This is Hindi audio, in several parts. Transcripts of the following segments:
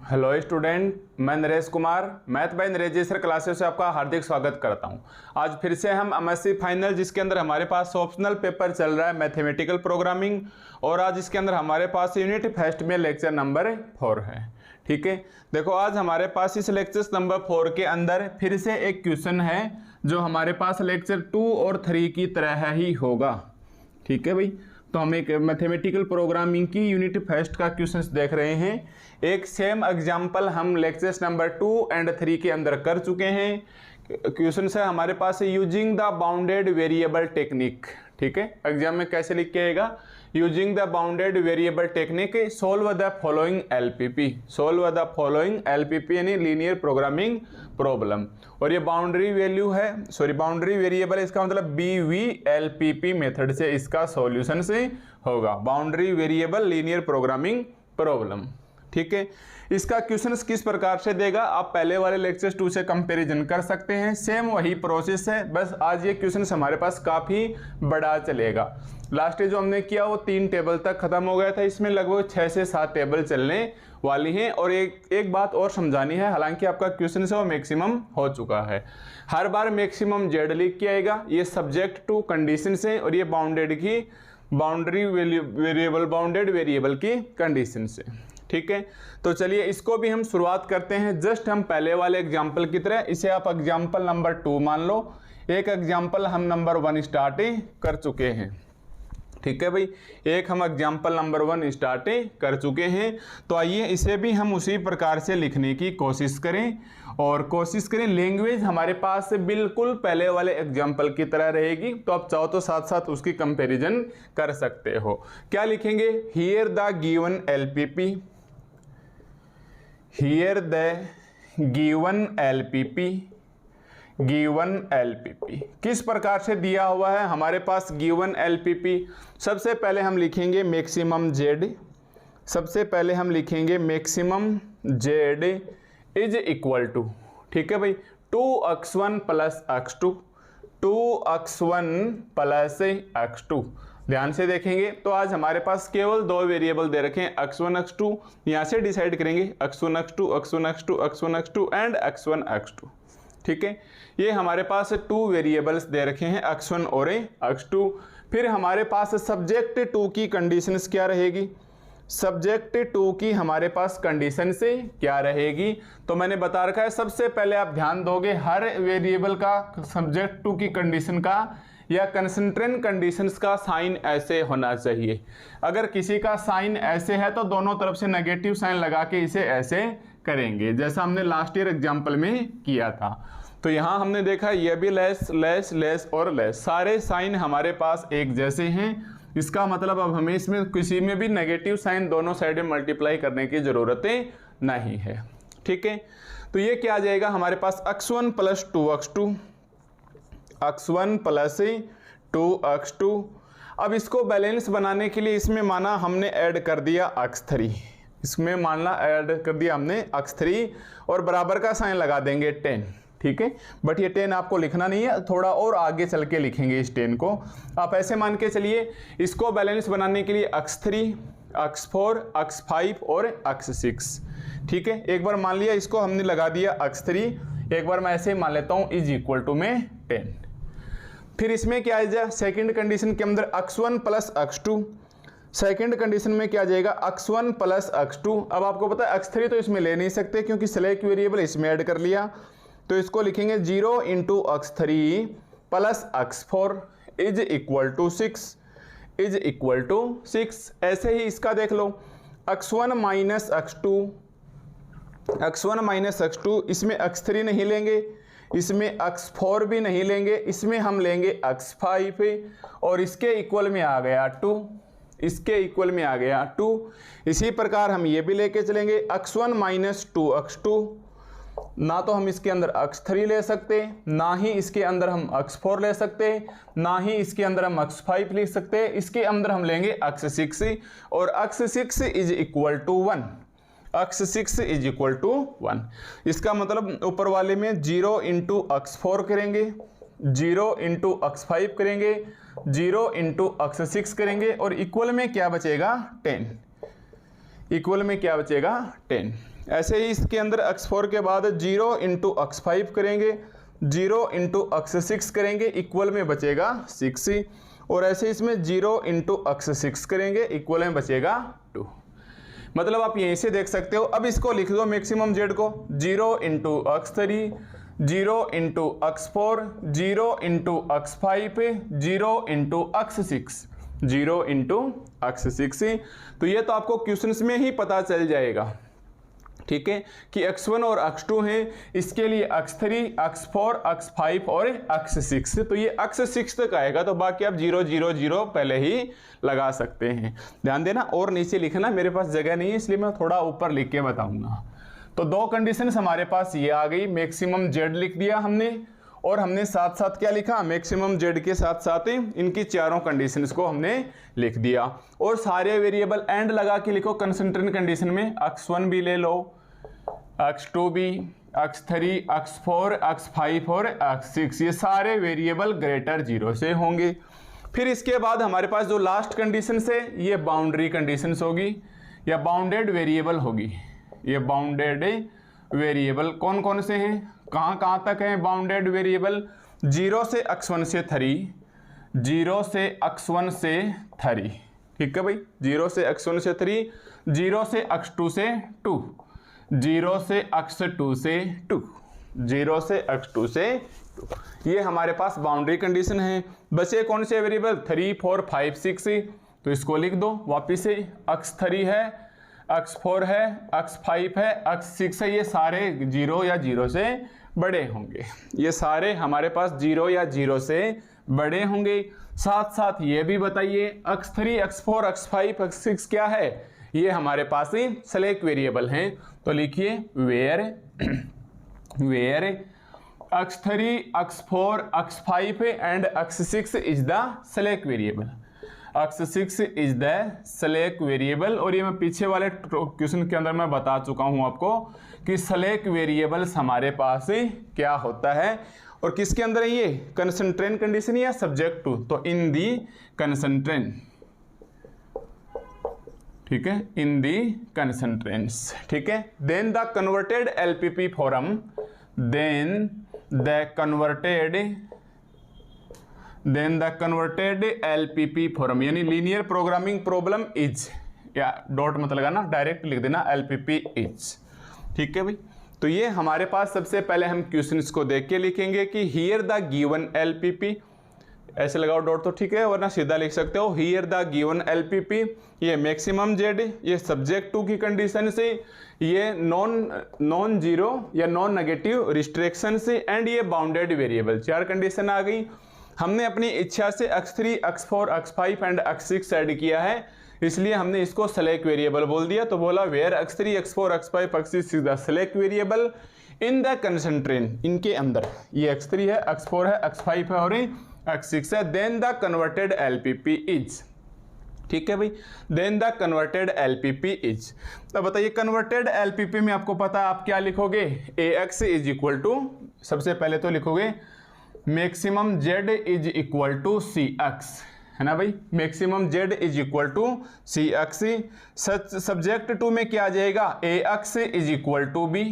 हेलो स्टूडेंट, मैं Naresh Kumar math bye Naresh sir classes से आपका हार्दिक स्वागत करता हूं। आज फिर से हम एमएससी फाइनल, जिसके अंदर हमारे पास ऑप्शनल पेपर चल रहा है मैथमेटिकल प्रोग्रामिंग, और आज इसके अंदर हमारे पास यूनिट फर्स्ट में लेक्चर नंबर 4 है। ठीक है, देखो आज हमारे पास इस लेक्चर नंबर 4 के अंदर फिर से एक क्वेश्चन है जो हमारे पास लेक्चर 2 और 3 की तरह ही होगा। ठीक है भाई, तो हम एक मैथमेटिकल प्रोग्रामिंग की यूनिट फर्स्ट का क्वेश्चन देख रहे हैं। एक सेम एग्जाम्पल हम लेक्चर्स नंबर 2 एंड 3 के अंदर कर चुके हैं। क्वेश्चन है हमारे पास using the bounded variable technique. ठीक है, एग्जाम में कैसे लिख के आएगा, using the bounded variable technique solve the following LPP. Solve the following LPP यानी लीनियर प्रोग्रामिंग प्रॉब्लम, और ये बाउंड्री वैल्यू है, सॉरी बाउंड्री वेरिएबल, इसका मतलब BVLPP मेथड से इसका सॉल्यूशन से होगा। Boundary variable linear programming problem. ठीक है, इसका क्वेश्चन किस प्रकार से देगा, आप पहले वाले लेक्चर 2 से कंपैरिजन कर सकते हैं। सेम वही प्रोसेस है, बस आज ये क्वेश्चन हमारे पास काफी बड़ा चलेगा। लास्ट जो हमने किया वो 3 टेबल तक खत्म हो गया था, इसमें लगभग 6 से 7 टेबल चलने वाली हैं। और एक बात और समझानी है, हालांकि आपका क्वेश्चन है वो मैक्सिमम हो चुका है। हर बार मैक्सिमम जेड लिख के आएगा, ये सब्जेक्ट टू कंडीशन से, और ये बाउंडेड की बाउंड्री वेरिएबल बाउंडेड वेरिएबल की कंडीशन से। ठीक है, तो चलिए इसको भी हम शुरुआत करते हैं। जस्ट हम पहले वाले एग्जाम्पल की तरह, इसे आप एग्जाम्पल नंबर 2 मान लो। एक एग्जाम्पल हम नंबर 1 स्टार्ट कर चुके हैं। ठीक है भाई, एक हम एग्जाम्पल नंबर 1 स्टार्ट कर चुके हैं। तो आइए इसे भी हम उसी प्रकार से लिखने की कोशिश करें, और कोशिश करें लैंग्वेज हमारे पास बिल्कुल पहले वाले एग्जाम्पल की तरह रहेगी। तो आप चाहो तो साथ साथ उसकी कंपैरिजन कर सकते हो। क्या लिखेंगे, here the given LPP, here the given LPP, given LPP किस प्रकार से दिया हुआ है हमारे पास गिवन एलपीपी। सबसे पहले हम लिखेंगे मैक्सिमम जेड, सबसे पहले हम लिखेंगे maximum Z is equal to, ठीक है भाई, 2x1 plus x2, 2x1 plus x2। ध्यान से देखेंगे तो आज हमारे पास केवल 2 वेरिएबल दे रखे हैं, x1 x2। यहां से डिसाइड करेंगे x1 x2 x1 x2 x1 x2 and x1 x2। ठीक है, ये हमारे पास 2 वेरिएबल्स दे रखे हैं, x1 और x2। फिर हमारे पास सब्जेक्ट 2 की कंडीशंस क्या रहेगी, सब्जेक्ट 2 की हमारे पास कंडीशन से क्या रहेगी। तो मैंने बता रखा है, सबसे पहले आप ध्यान दोगे हर वेरिएबल का सब्जेक्ट 2 की कंडीशन का या कंस्ट्रेंट कंडीशंस का साइन ऐसे होना चाहिए। अगर किसी का साइन ऐसे है तो दोनों तरफ से नेगेटिव साइन लगा के इसे ऐसे करेंगे, जैसा हमने लास्ट ईयर एग्जाम्पल में किया था। तो यहां हमने देखा ये भी लेस लेस लेस और लेस, सारे साइन हमारे पास एक जैसे हैं। इसका मतलब अब हमें इसमें किसी में भी नेगेटिव साइन दोनों साइड में मल्टीप्लाई करने की जरूरत नहीं है। ठीक है, तो ये क्या आ जाएगा हमारे पास, x1 plus 2x2, x1 plus 2x2। अब इसको बैलेंस बनाने के लिए इसमें माना हमने ऐड कर दिया x3, इसमें मानना ऐड कर दिया हमने x3 और बराबर का साइन लगा देंगे 10। ठीक है, बट ये 10 आपको लिखना नहीं है, थोड़ा और आगे चल के लिखेंगे इस 10 को। आप ऐसे मान के चलिए, इसको बैलेंस बनाने के लिए x3 x4 x5 और x6। ठीक है, एक बार मान लिया इसको हमने लगा दिया x3, एक बार मैं ऐसे मान लेता हूं इज इक्वल टू में 10। फिर इसमें क्या आ जाए, सेकेंड कंडीशन के अंदर x1 plus x2, second condition में क्या आ जाएगा x1 प्लस x2। अब आपको पता है x3 तो इसमें ले नहीं सकते क्योंकि सिलेक्ट वेरिएबल इसमें ऐड कर लिया, तो इसको लिखेंगे 0 into x3 plus x4 is equal to 6, is equal to 6। ऐसे ही इसका देख लो, x1 minus x2, x1 minus x2, इसमें x3 नहीं लेंगे, इसमें x4 भी नहीं लेंगे, इसमें हम लेंगे x5 और इसके इक्वल में आ गया 2, इसके इक्वल में आ गया 2। इसी प्रकार हम ये भी लेके चलेंगे, x1 माइनस 2x2, ना तो हम इसके अंदर x3 ले सकते, ना ही इसके अंदर हम x4 ले सकते, ना ही इसके अंदर हम x5 ले सकते, इसके अंदर हम लेंगे x6 और x6 is equal to 1, x6 is equal to 1। इसका मतलब ऊपर वाले में 0 इंटू x4 करेंगे, 0 इंटू x5 करेंगे, 0 इंटू x6 करेंगे और इक्वल में क्या बचेगा 10, इक्वल में क्या बचेगा 10। ऐसे ही इसके अंदर x4 के बाद 0 इंटू x5 करेंगे, 0 इंटू x6 करेंगे, इक्वल में बचेगा 6, और ऐसे इसमें 0 इंटू x6 करेंगे, इक्वल में बचेगा 2। मतलब आप यहीं से देख सकते हो। अब इसको लिख दो मैक्सिमम जेड को, 0 into x3, 0 into x4, 0 into x5, 0 into x6, 0 into x6। तो ये तो आपको क्वेश्चंस में ही पता चल जाएगा, ठीक है, कि x1 और x2 हैं, इसके लिए x3, x4, x5 और x6। तो ये x6 तक आएगा, तो बाकी आप 0 0 0 पहले ही लगा सकते हैं। ध्यान देना, और नीचे लिखना, मेरे पास जगह नहीं है इसलिए मैं थोड़ा ऊपर लिख के बताऊंगा। तो दो कंडीशंस हमारे पास ये आ गई, मैक्सिमम जेड लिख दिया हमने, और हमने साथ साथ क्या लिखा, मैक्सिमम जेड के साथ साथ इनकी चारों कंडीशंस को हमने लिख दिया। और सारे वेरिएबल एंड लगा के लिखो कंसिस्टेंट कंडीशन में, x1 भी ले लो, x2 भी, x3, x4, x5 और x6, ये सारे वेरिएबल ग्रेटर 0 से होंगे। फिर इसके बाद हमारे पास जो लास्ट कंडीशन है ये बाउंड्री कंडीशंस होगी या बाउंडेड वेरिएबल होगी। ये बाउंडेड वेरिएबल कौन कौन से हैं, कहाँ तक हैं बाउंडेड वेरिएबल, 0 से x1 से 3, 0 से x1 से 3, ठीक है भाई, 0 से x1 से 3, 0 से x2 से 2, 0 से x2 से 2, 0 से x2 से 2, ये हमारे पास बाउंड्री कंडीशन है। बचे कौन से वेरिएबल, 3, 4, 5, 6, तो इसको लिख दो वापिस से, x3 है, x4 है, x5 है, x6 है, ये सारे 0 या 0 से बड़े होंगे। ये सारे हमारे पास 0 या 0 से बड़े होंगे। साथ साथ ये भी बताइए x3, x4, x5, x6 क्या है, ये हमारे पास ही सेलेक्ट वेरिएबल हैं। तो लिखिए where x3, x4, x5 and x6 is the select variable, x6 is the select variable. और ये मैं पीछे वाले क्वेश्चन के अंदर मैं बता चुका हूं आपको कि सेलेक्ट वेरिएबल्स हमारे पास क्या होता है और किसके अंदर है, ये कंसिस्टेंट कंडीशन या सब्जेक्ट टू, तो इन दी कंसिस्टेंट, ठीक है, इन दी कंसिस्टेंट्स, ठीक है। Then the converted LPP form, then the converted LPP form यानी लीनियर प्रोग्रामिंग प्रॉब्लम इज, या डॉट मत लगाना, डायरेक्ट लिख देना एलपीपी इज, ठीक है भाई। तो ये हमारे पास सबसे पहले हम क्वेश्चंस को देख के लिखेंगे कि हियर द गिवन एलपीपी, ऐसे लगाओ डॉट तो ठीक है, वरना सीधा लिख सकते हो हियर द गिवन एलपीपी, ये मैक्सिमम जेड, ये सब्जेक्ट टू की कंडीशन से, ये नॉन जीरो या नॉन नेगेटिव रिस्ट्रिक्शन से, एंड ये बाउंडेड वेरिएबल, 4 कंडीशन आ गई। हमने अपनी इच्छा से x3, x4, x5 and x6 add किया है, इसलिए हमने इसको सेलेक्ट वेरिएबल बोल दिया। तो बोला where x3, x4, x5, x6 is the select variable in the consistent, इनके अंदर ये x3 है, x4 है, x5 है और x6 है। Then the converted LPP is, ठीक है भाई, then the converted LPP is. तो बताइए कन्वर्टेड एलपीपी में आपको पता है आप क्या लिखोगे, ax इज इक्वल टू, सबसे पहले तो लिखोगे maximum z is equal to cx, है ना भाई, maximum z is equal to cx। Subject to में क्या आ जाएगा, ax is equal to b,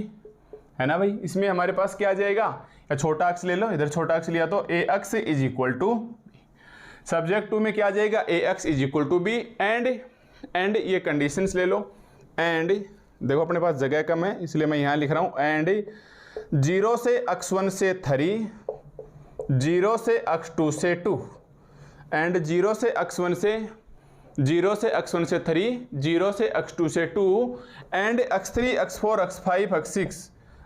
है ना भाई, इसमें हमारे पास क्या आ जाएगा, या छोटा अक्स ले लो, इधर छोटा अक्स लिया तो ax is equal to b। Subject to में क्या आ जाएगा, ax is equal to b, and ये कंडीशंस ले लो, एंड देखो अपने पास जगह कम है इसलिए मैं यहाँ लिख रहा हूँ, एंड 0 से x1 से 3, 0 से x2 से 2, एंड 0 से x1 से 0 से x1 से 3, 0 से x2 से 2, and x3, x4, x5, x6,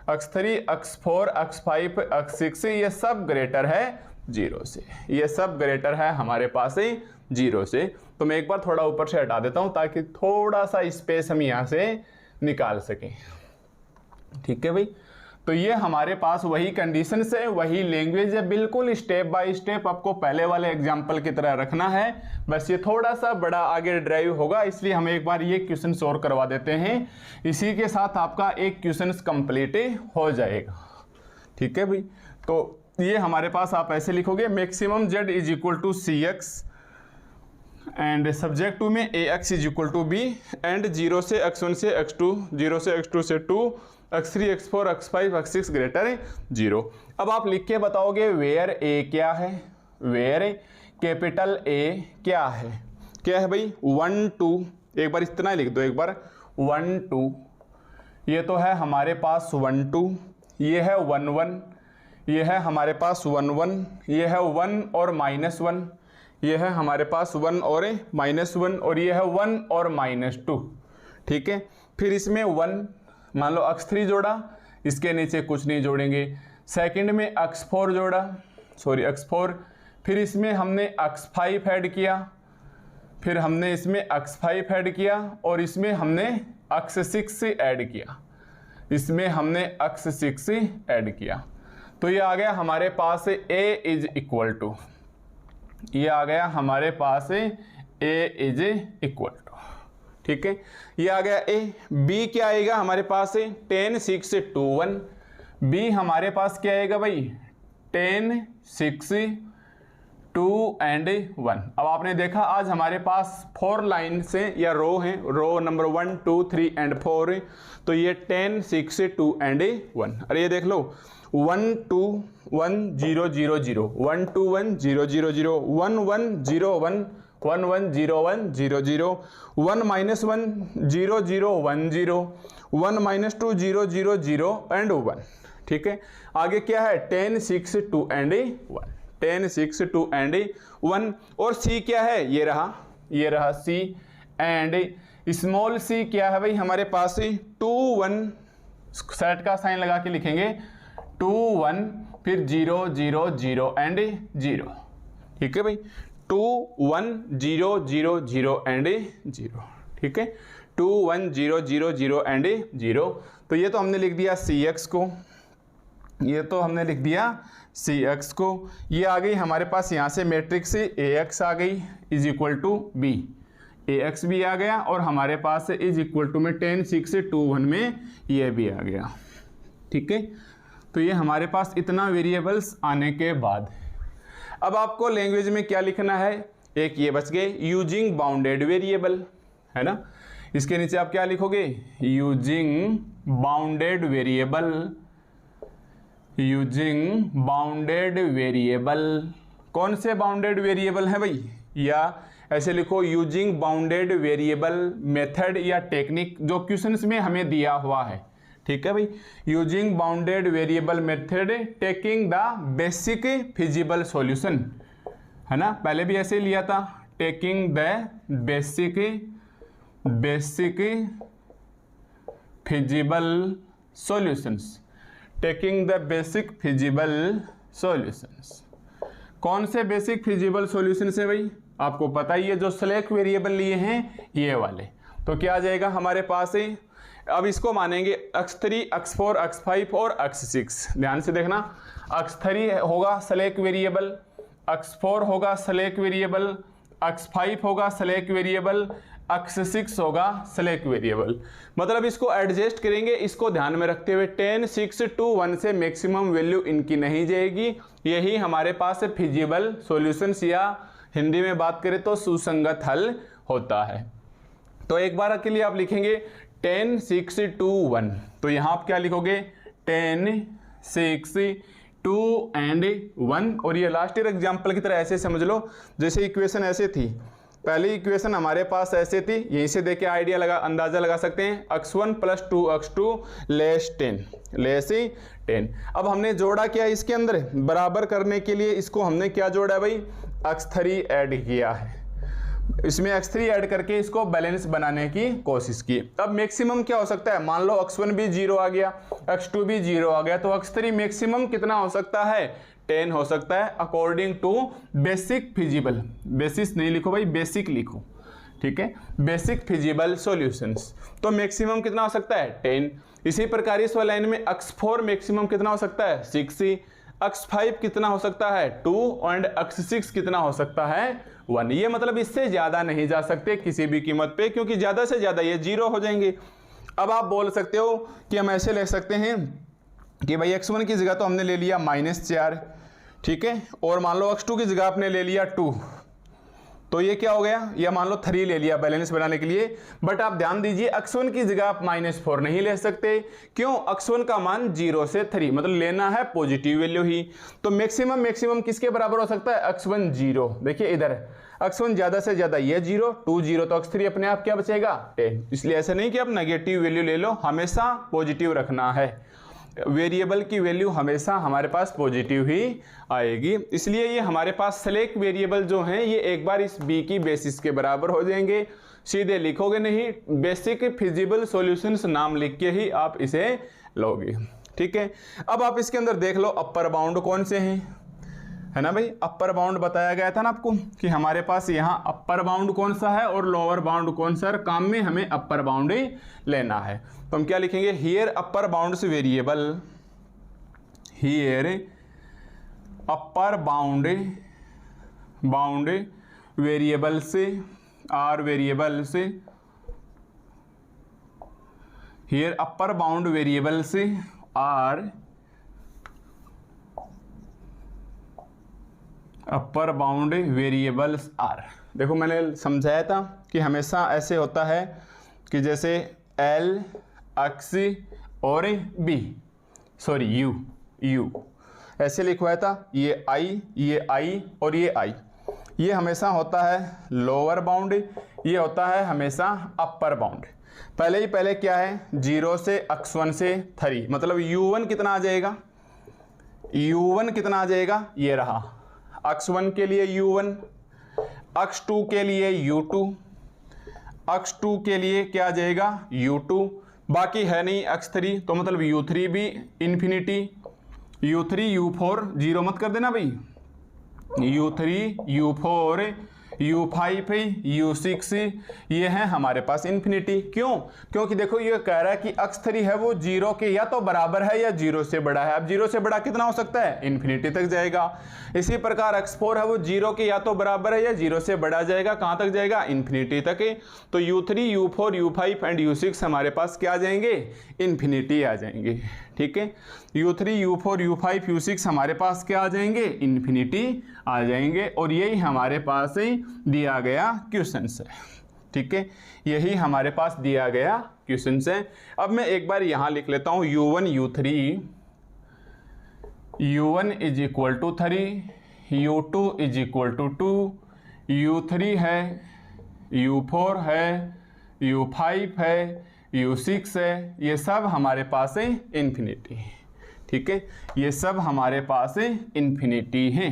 x3, x4, x5, x6 ये सब ग्रेटर है 0 से, ये सब ग्रेटर है हमारे पास 0 से। तो मैं एक बार थोड़ा ऊपर से हटा देता हूं ताकि थोड़ा सा स्पेस हम यहां से निकाल सकें, ठीक है भाई। तो ये हमारे पास वही कंडीशन है, वही लैंग्वेज है, बिल्कुल स्टेप बाय स्टेप आपको पहले वाले एग्जाम्पल की तरह रखना है, बस ये थोड़ा सा बड़ा आगे ड्राइव होगा, इसलिए हम एक बार ये क्वेश्चन और करवा देते हैं, इसी के साथ आपका एक क्वेश्चन कंप्लीट हो जाएगा, ठीक है भाई। तो ये हमारे पास आप ऐसे लिखोगे maximum z is equal to cx and subject to में A X is equal to B and 0 से x1 से x2, 0 से x2 से 2, x3, x4, x5, x6 greater 0। अब आप लिख के बताओगे वेयर ए क्या है, वेयर कैपिटल ए क्या है भाई 1 2, एक बार इतना ही लिख दो, एक बार 1 2, ये तो है हमारे पास 1 2, ये है 1 1, ये है हमारे पास 1 1, ये है 1 और -1, ये है हमारे पास 1 और -1, और ये है 1 और -2, ठीक है। फिर इसमें 1 मान लो x3 जोड़ा, इसके नीचे कुछ नहीं जोड़ेंगे। सेकंड में x4 जोड़ा, सॉरी x4, फिर इसमें हमने x5 ऐड किया, फिर हमने इसमें x5 ऐड किया, और इसमें हमने x6 ऐड किया, इसमें हमने x6 ऐड किया। तो ये आ गया हमारे पास a इज इक्वल टू, ये आ गया हमारे पास a इज इक्वल टू, ठीक है। ये आ गया a। b क्या आएगा हमारे पास 10 6 2 1, b हमारे पास क्या आएगा भाई 10 6 2 एंड 1। अब आपने देखा आज हमारे पास 4 लाइन से या रो हैं, रो नंबर 1 2 3 एंड 4, तो ये 10 6 2 एंड 1। अरे ये देख लो 1 2 1 0 0 0, 1 2 1 0 0 0, 1 1 0 1, 1 1 0 1 0 0, 1 -1 0 0 1 0, 1 -2 0 0 0 एंड 1, ठीक है। आगे क्या है 10 6 2 एंड 1, 10 6 2 एंड 1। और c क्या है, ये रहा c, एंड स्मॉल c क्या है भाई हमारे पास 2 1, सेट का साइन लगा के लिखेंगे 2 1, फिर 0 0 0 एंड 0, ठीक है भाई 2 1 0 0 0 एंड 0, ठीक है 2 1 0 0 0 एंड 0। तो ये तो हमने लिख दिया cx को, ये तो हमने लिख दिया cx को। ये आ गई हमारे पास यहाँ से मैट्रिक्स ax आ गई is equal to b, ax भी आ गया, और हमारे पास इज इक्वल टू में 10 6 2 1 में ये भी आ गया, ठीक है। तो ये हमारे पास इतना वेरिएबल्स आने के बाद अब आपको लैंग्वेज में क्या लिखना है, एक ये बच गए यूजिंग बाउंडेड वेरिएबल, है ना। इसके नीचे आप क्या लिखोगे using bounded variable, using bounded variable. कौन से बाउंडेड वेरिएबल है भाई, या ऐसे लिखो यूजिंग बाउंडेड वेरिएबल मेथड या टेक्निक जो क्वेश्चंस में हमें दिया हुआ है, ठीक है भाई। Using bounded variable method taking the basic feasible solution, है ना, पहले भी ऐसे लिया था, taking the basic feasible solutions, taking the basic feasible solutions. कौन से बेसिक फिजिबल सॉल्यूशंस है भाई, आपको पता ही है, जो स्लैक वेरिएबल लिए हैं ये वाले। तो क्या आ जाएगा हमारे पास अब इसको मानेंगे x3 x4 x5 और x6। ध्यान से देखना, x3 होगा स्लैक वेरिएबल, x4 होगा स्लैक वेरिएबल, x5 होगा स्लैक वेरिएबल, x6 होगा स्लैक वेरिएबल। मतलब इसको एडजस्ट करेंगे, इसको ध्यान में रखते हुए 10 6 2 1 से मैक्सिमम वैल्यू इनकी नहीं जाएगी। यही हमारे पास फिजिबल सॉल्यूशंस, या हिंदी में बात करें तो सुसंगत हल होता है। तो एक बार के लिए आप लिखेंगे 10 6 2 1, तो यहाँ आप क्या लिखोगे 10 6 2 एंड 1। और ये लास्ट ईयर एग्जाम्पल की तरह ऐसे समझ लो, जैसे इक्वेशन ऐसे थी, पहली इक्वेशन हमारे पास ऐसे थी, यहीं से देख के आइडिया लगा, अंदाजा लगा सकते हैं, x1 + 2x2 लेस 10। अब हमने जोड़ा क्या इसके अंदर, बराबर करने के लिए इसको हमने क्या जोड़ा है भाई, x3 ऐड किया है, इसमें x3 ऐड करके इसको बैलेंस बनाने की कोशिश की। अब मैक्सिमम क्या हो सकता है, मान लो x1 भी 0 आ गया, x2 भी 0 आ गया, तो x3 मैक्सिमम कितना हो सकता है 10 हो सकता है, according to basic feasible, basis नहीं लिखो भाई, बेसिक लिखो, ठीक है, बेसिक फिजिबल सॉल्यूशंस। तो मैक्सिमम कितना हो सकता है 10। इसी प्रकार इस लाइन में x4 मैक्सिमम कितना हो सकता है 6, x5 कितना हो सकता है 2 एंड x6 कितना हो सकता है 1। ये मतलब इससे ज्यादा नहीं जा सकते किसी भी कीमत पे, क्योंकि ज्यादा से ज्यादा ये 0 हो जाएंगे। अब आप बोल सकते हो कि हम ऐसे ले सकते हैं कि भाई x1 की जगह तो हमने ले लिया -4, ठीक है, और मान लो x2 की जगह आपने ले लिया 2, तो ये क्या हो गया, या मान लो 3 ले लिया बैलेंस बनाने के लिए, बट आप ध्यान दीजिए x1 की जगह आप -4 नहीं ले सकते। क्यों? x1 का मान 0 से 3, मतलब लेना है पॉजिटिव वैल्यू ही। तो मैक्सिमम किसके बराबर हो सकता है? x1 0। देखिए इधर x1 ज्यादा से ज्यादा ये 0, 2 0, तो x3 अपने आप क्या बचेगा? 10। इसलिए ऐसा नहीं कि आप नेगेटिव वैल्यू ले लो, हमेशा पॉजिटिव रखना है। वेरिएबल की वैल्यू हमेशा हमारे पास पॉजिटिव ही आएगी। इसलिए ये हमारे पास सेलेक्ट वेरिएबल जो हैं ये एक बार इस बी की बेसिस के बराबर हो जाएंगे। सीधे लिखोगे नहीं, बेसिक फिजिबल सॉल्यूशंस नाम लिख के ही आप इसे लोगे। ठीक है, अब आप इसके अंदर देख लो अपर बाउंड कौन से हैं, है ना भाई। अपर बाउंड बताया गया था ना आपको कि हमारे पास यहाँ अपर बाउंड कौन सा है और लोअर बाउंड कौन सा है। काम में हमें अपर बाउंड ही लेना है, तो हम क्या लिखेंगे? Here upper bounds variable, here upper bound variable से आर वेरिएबल से, हियर अपर बाउंड वेरिएबल से are upper bound variables are. देखो मैंने समझाया था कि हमेशा ऐसे होता है कि जैसे L एक्स और यू ऐसे लिखवाया था, ये I और ये I, ये हमेशा होता है लोअर बाउंड, ये होता है हमेशा अपर बाउंड। पहले क्या है? 0 से x1 से 3, मतलब u1 कितना आ जाएगा? u1 कितना आ जाएगा? ये रहा x1 के लिए u1, x2 के लिए u2, x2 के लिए क्या आ जाएगा? u2, बाकी है नहीं x3, तो मतलब u3 भी इन्फिनिटी, u3 u4 0 मत कर देना भाई, u3 u4 u5 u6 ये है हमारे पास इन्फिनिटी। क्यों? क्योंकि देखो ये कह रहा है कि x3 है वो 0 के या तो बराबर है या 0 से बड़ा है। अब 0 से बड़ा कितना हो सकता है? इन्फिनिटी तक जाएगा। इसी प्रकार x4 है वो 0 के या तो बराबर है या 0 से बड़ा जाएगा। कहाँ तक जाएगा? इन्फिनिटी तक। तो u3 u4 u5 and u6 हमारे पास क्या आ जाएंगे? इन्फिनिटी आ जाएंगे। ठीक है, u3 u4 u5 u6 हमारे पास क्या आ जाएंगे? इन्फिनिटी आ जाएंगे। और यही हमारे पास ही दिया गया क्वेश्चन है। ठीक है, यही हमारे पास दिया गया क्वेश्चन है। अब मैं एक बार यहाँ लिख लेता हूँ u1 is equal to 3, u2 is equal to 2, u3 है, u4 है, u5 है, u6 है, ये सब हमारे पास है इन्फिनिटी। ठीक है, ये सब हमारे पास है इन्फिनिटी हैं।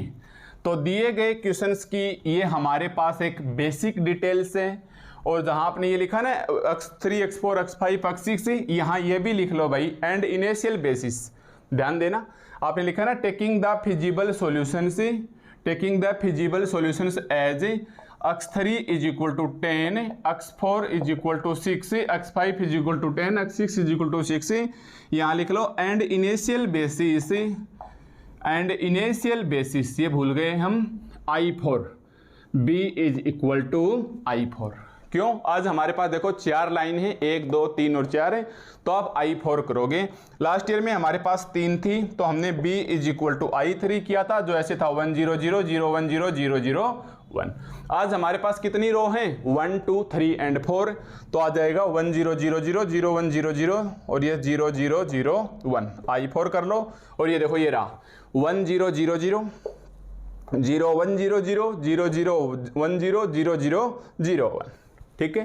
तो दिए गए क्वेश्चंस की ये हमारे पास एक बेसिक डिटेल्स है। और जहां आपने ये लिखा ना x3 x4 x5 x6, यहाँ ये भी लिख लो भाई, एंड इनिशियल बेसिस। ध्यान देना, आपने लिखा ना taking the feasible solutions, taking the feasible solutions as x3 is equal to 10, x4 is equal to 6, x5 is equal to 10, x6 is equal to 6। यहाँ लिख लो एंड इनिशियल बेसिस, ये भूल गए हम, I4, B is equal to I4। क्यों? आज हमारे पास देखो 4 लाइन है, 1 2 3 और 4 है, तो आप I4 करोगे। लास्ट ईयर में हमारे पास 3 थी, तो हमने B is equal to I3 किया था, जो ऐसे था 1 0 0 0 1 0 0 0 1। आज हमारे पास कितनी रो हैं? 1 2 3 एंड 4, तो आ जाएगा 1 0 0 0 0 1 0 0 और ये 0 0 0 1। I4 कर लो, और ये देखो ये रहा 1 0 0 0 0 1 0 0 0 0 1 0 0 0 0 1। ठीक है,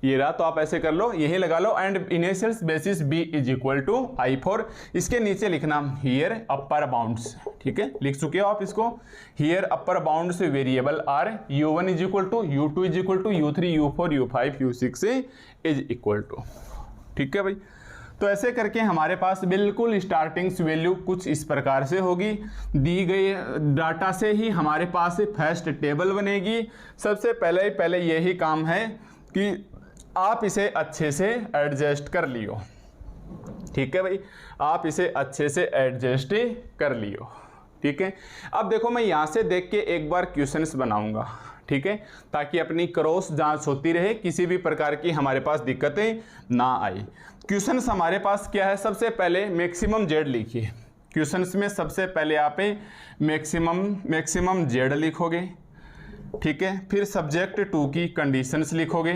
ये रहा, तो आप ऐसे कर लो, यही लगा लो, and initial basis B is equal to I4। इसके नीचे लिखना हियर अपर बाउंड्स। ठीक है, लिख चुके हो आप इसको, here upper bounds variable are u1 is equal to u2 is equal to u3 u4 u5 u6 is equal to. ठीक है भाई, तो ऐसे करके हमारे पास बिल्कुल स्टार्टिंग्स वैल्यू कुछ इस प्रकार से होगी। दी गई डाटा से ही हमारे पास फर्स्ट टेबल बनेगी। सबसे पहले यही काम है कि आप इसे अच्छे से एडजस्ट कर लियो। ठीक है भाई, आप इसे अच्छे से एडजस्ट कर लियो। ठीक है, अब देखो मैं यहाँ से देख के एक बार क्वेश्चंस बनाऊंगा। ठीक है, ताकि अपनी क्रॉस जांच होती रहे, किसी भी प्रकार की हमारे पास दिक्कतें ना आए। क्वेश्चंस हमारे पास क्या है? सबसे पहले मैक्सिमम जेड लिखिए। क्वेश्चंस में सबसे पहले आप मैक्सिमम जेड लिखोगे। ठीक है। फिर सब्जेक्ट टू की कंडीशंस लिखोगे,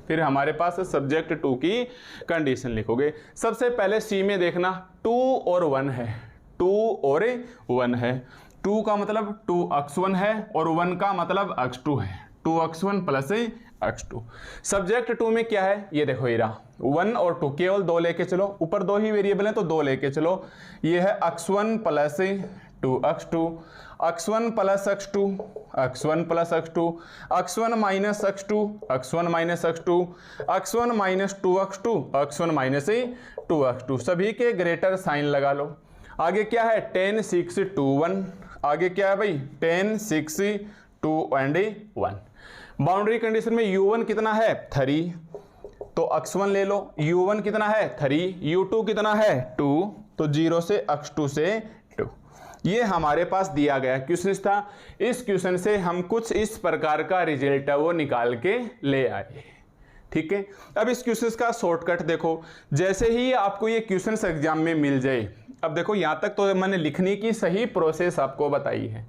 फिर हमारे पास सब्जेक्ट टू की कंडीशन लिखोगे। सबसे पहले सी में देखना 2 और 1 है, 2 और 1 है। 2 का मतलब 2x1 है और 1 का मतलब x2 है, 2x1 प्लस x2। सब्जेक्ट 2 में क्या है ये देखो, ये रहा 1 और 2, केवल 2 लेके चलो, ऊपर 2 ही वेरिएबल हैं तो 2 लेके चलो। ये है x1 plus 2x2, x1 plus x2, x1 plus x2, x1 minus x2, x1 minus x2, x1 minus 2x2, x1 minus 2x2, सभी के ग्रेटर साइन लगा लो। आगे क्या है 10 6 2 1, आगे क्या है भाई 10 6 2 एंड 1। बाउंड्री कंडीशन में u1 कितना है 3, तो x1 ले लो, u1 कितना है 3, u2 कितना है 2, तो 0 से x2 से 2। ये हमारे पास दिया गया क्वेश्चन था। इस क्वेश्चन से हम कुछ इस प्रकार का रिजल्ट है वो निकाल के ले आए। ठीक है, अब इस क्वेश्चन का शॉर्टकट देखो, जैसे ही आपको ये क्वेश्चन एग्जाम में मिल जाए, अब देखो यहाँ तक तो मैंने लिखने की सही प्रोसेस आपको बताई है।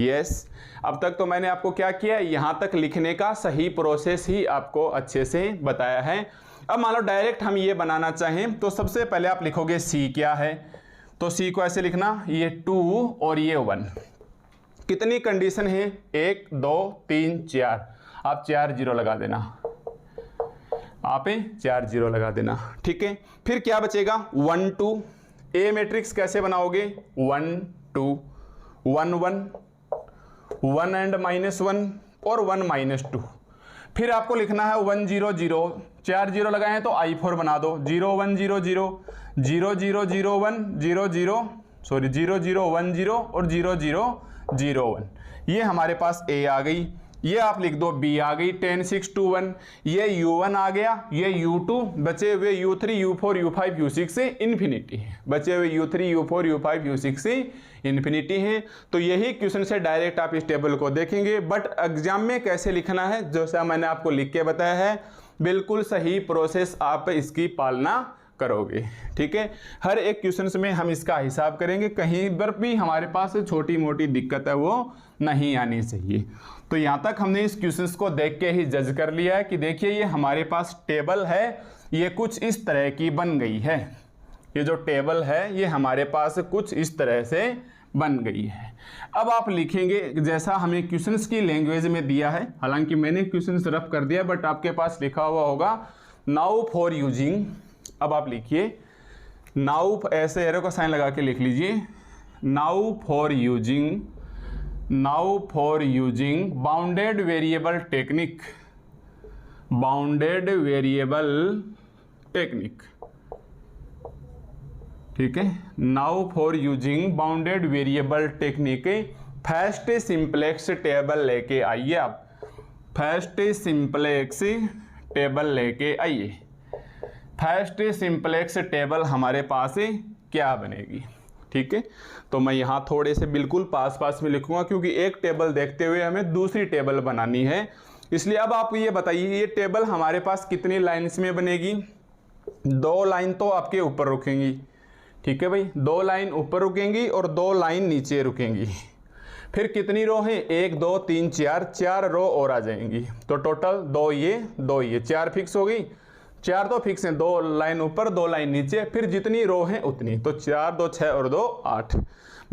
यस, अब तक तो मैंने आपको क्या किया, यहाँ तक लिखने का सही प्रोसेस ही आपको अच्छे से बताया है। अब मान लो डायरेक्ट हम ये बनाना चाहें तो सबसे पहले आप लिखोगे सी क्या है, तो सी को ऐसे लिखना, ये 2 और ये 1। कितनी कंडीशन है 1 2 3 4, आप 4 0 लगा देना, आप 4 0 लगा देना। ठीक है, फिर क्या बचेगा 1 2, ए मैट्रिक्स कैसे बनाओगे 1 2 1 1 1 एंड -1 और 1 -2। फिर आपको लिखना है 1 0 0, 4 0 लगाए हैं तो I4 बना दो, 0 1 0 0 0 0 0 1 0 0 सॉरी 0 0 1 0 और 0 0 0 1। ये हमारे पास A आ गई, ये आप लिख दो B आ गई 10 6 2 1, ये U1 आ गया, ये U2, बचे हुए U3 U4 U5 U6 से इन्फिनिटी है, बचे हुए U3 U4 U5 U6 से इन्फिनिटी है। तो यही क्वेश्चन से डायरेक्ट आप इस टेबल को देखेंगे, बट एग्जाम में कैसे लिखना है जैसा मैंने आपको लिख के बताया है, बिल्कुल सही प्रोसेस आप इसकी पालना करोगे। ठीक है, हर एक क्वेश्चन में हम इसका हिसाब करेंगे, कहीं पर भी हमारे पास छोटी मोटी दिक्कत है वो नहीं आनी चाहिए। तो यहाँ तक हमने इस क्वेश्चन को देख के ही जज कर लिया है कि देखिए ये हमारे पास टेबल है, ये कुछ इस तरह की बन गई है। ये जो टेबल है ये हमारे पास कुछ इस तरह से बन गई है। अब आप लिखेंगे जैसा हमें क्वेश्चंस की लैंग्वेज में दिया है, हालांकि मैंने क्वेश्चंस रफ कर दिया बट आपके पास लिखा हुआ होगा नाउ फॉर यूजिंग। अब आप लिखिए नाउ, ऐसे एरो का साइन लगा के लिख लीजिए, now for using bounded variable technique, bounded variable technique. ठीक है, now for using bounded variable technique, first simplex table लेके आइए। आप फर्स्ट सिंपलेक्स टेबल लेके आइए। फर्स्ट सिंपलेक्स टेबल हमारे पास क्या बनेगी। ठीक है, तो मैं यहाँ थोड़े से बिल्कुल पास में लिखूंगा क्योंकि एक टेबल देखते हुए हमें दूसरी टेबल बनानी है, इसलिए अब आप ये बताइए ये टेबल हमारे पास कितनी लाइन्स में बनेगी। 2 लाइन तो आपके ऊपर रुकेंगी। ठीक है भाई, 2 लाइन ऊपर रुकेंगी और 2 लाइन नीचे रुकेंगी। फिर कितनी रो हैं 1 2 3 4, 4 रो और आ जाएंगी, तो टोटल 2 ये 4 फिक्स हो गई। 4 तो फिक्स हैं, 2 लाइन ऊपर 2 लाइन नीचे, फिर जितनी रो हैं उतनी, तो 4 2 6 और 2 8,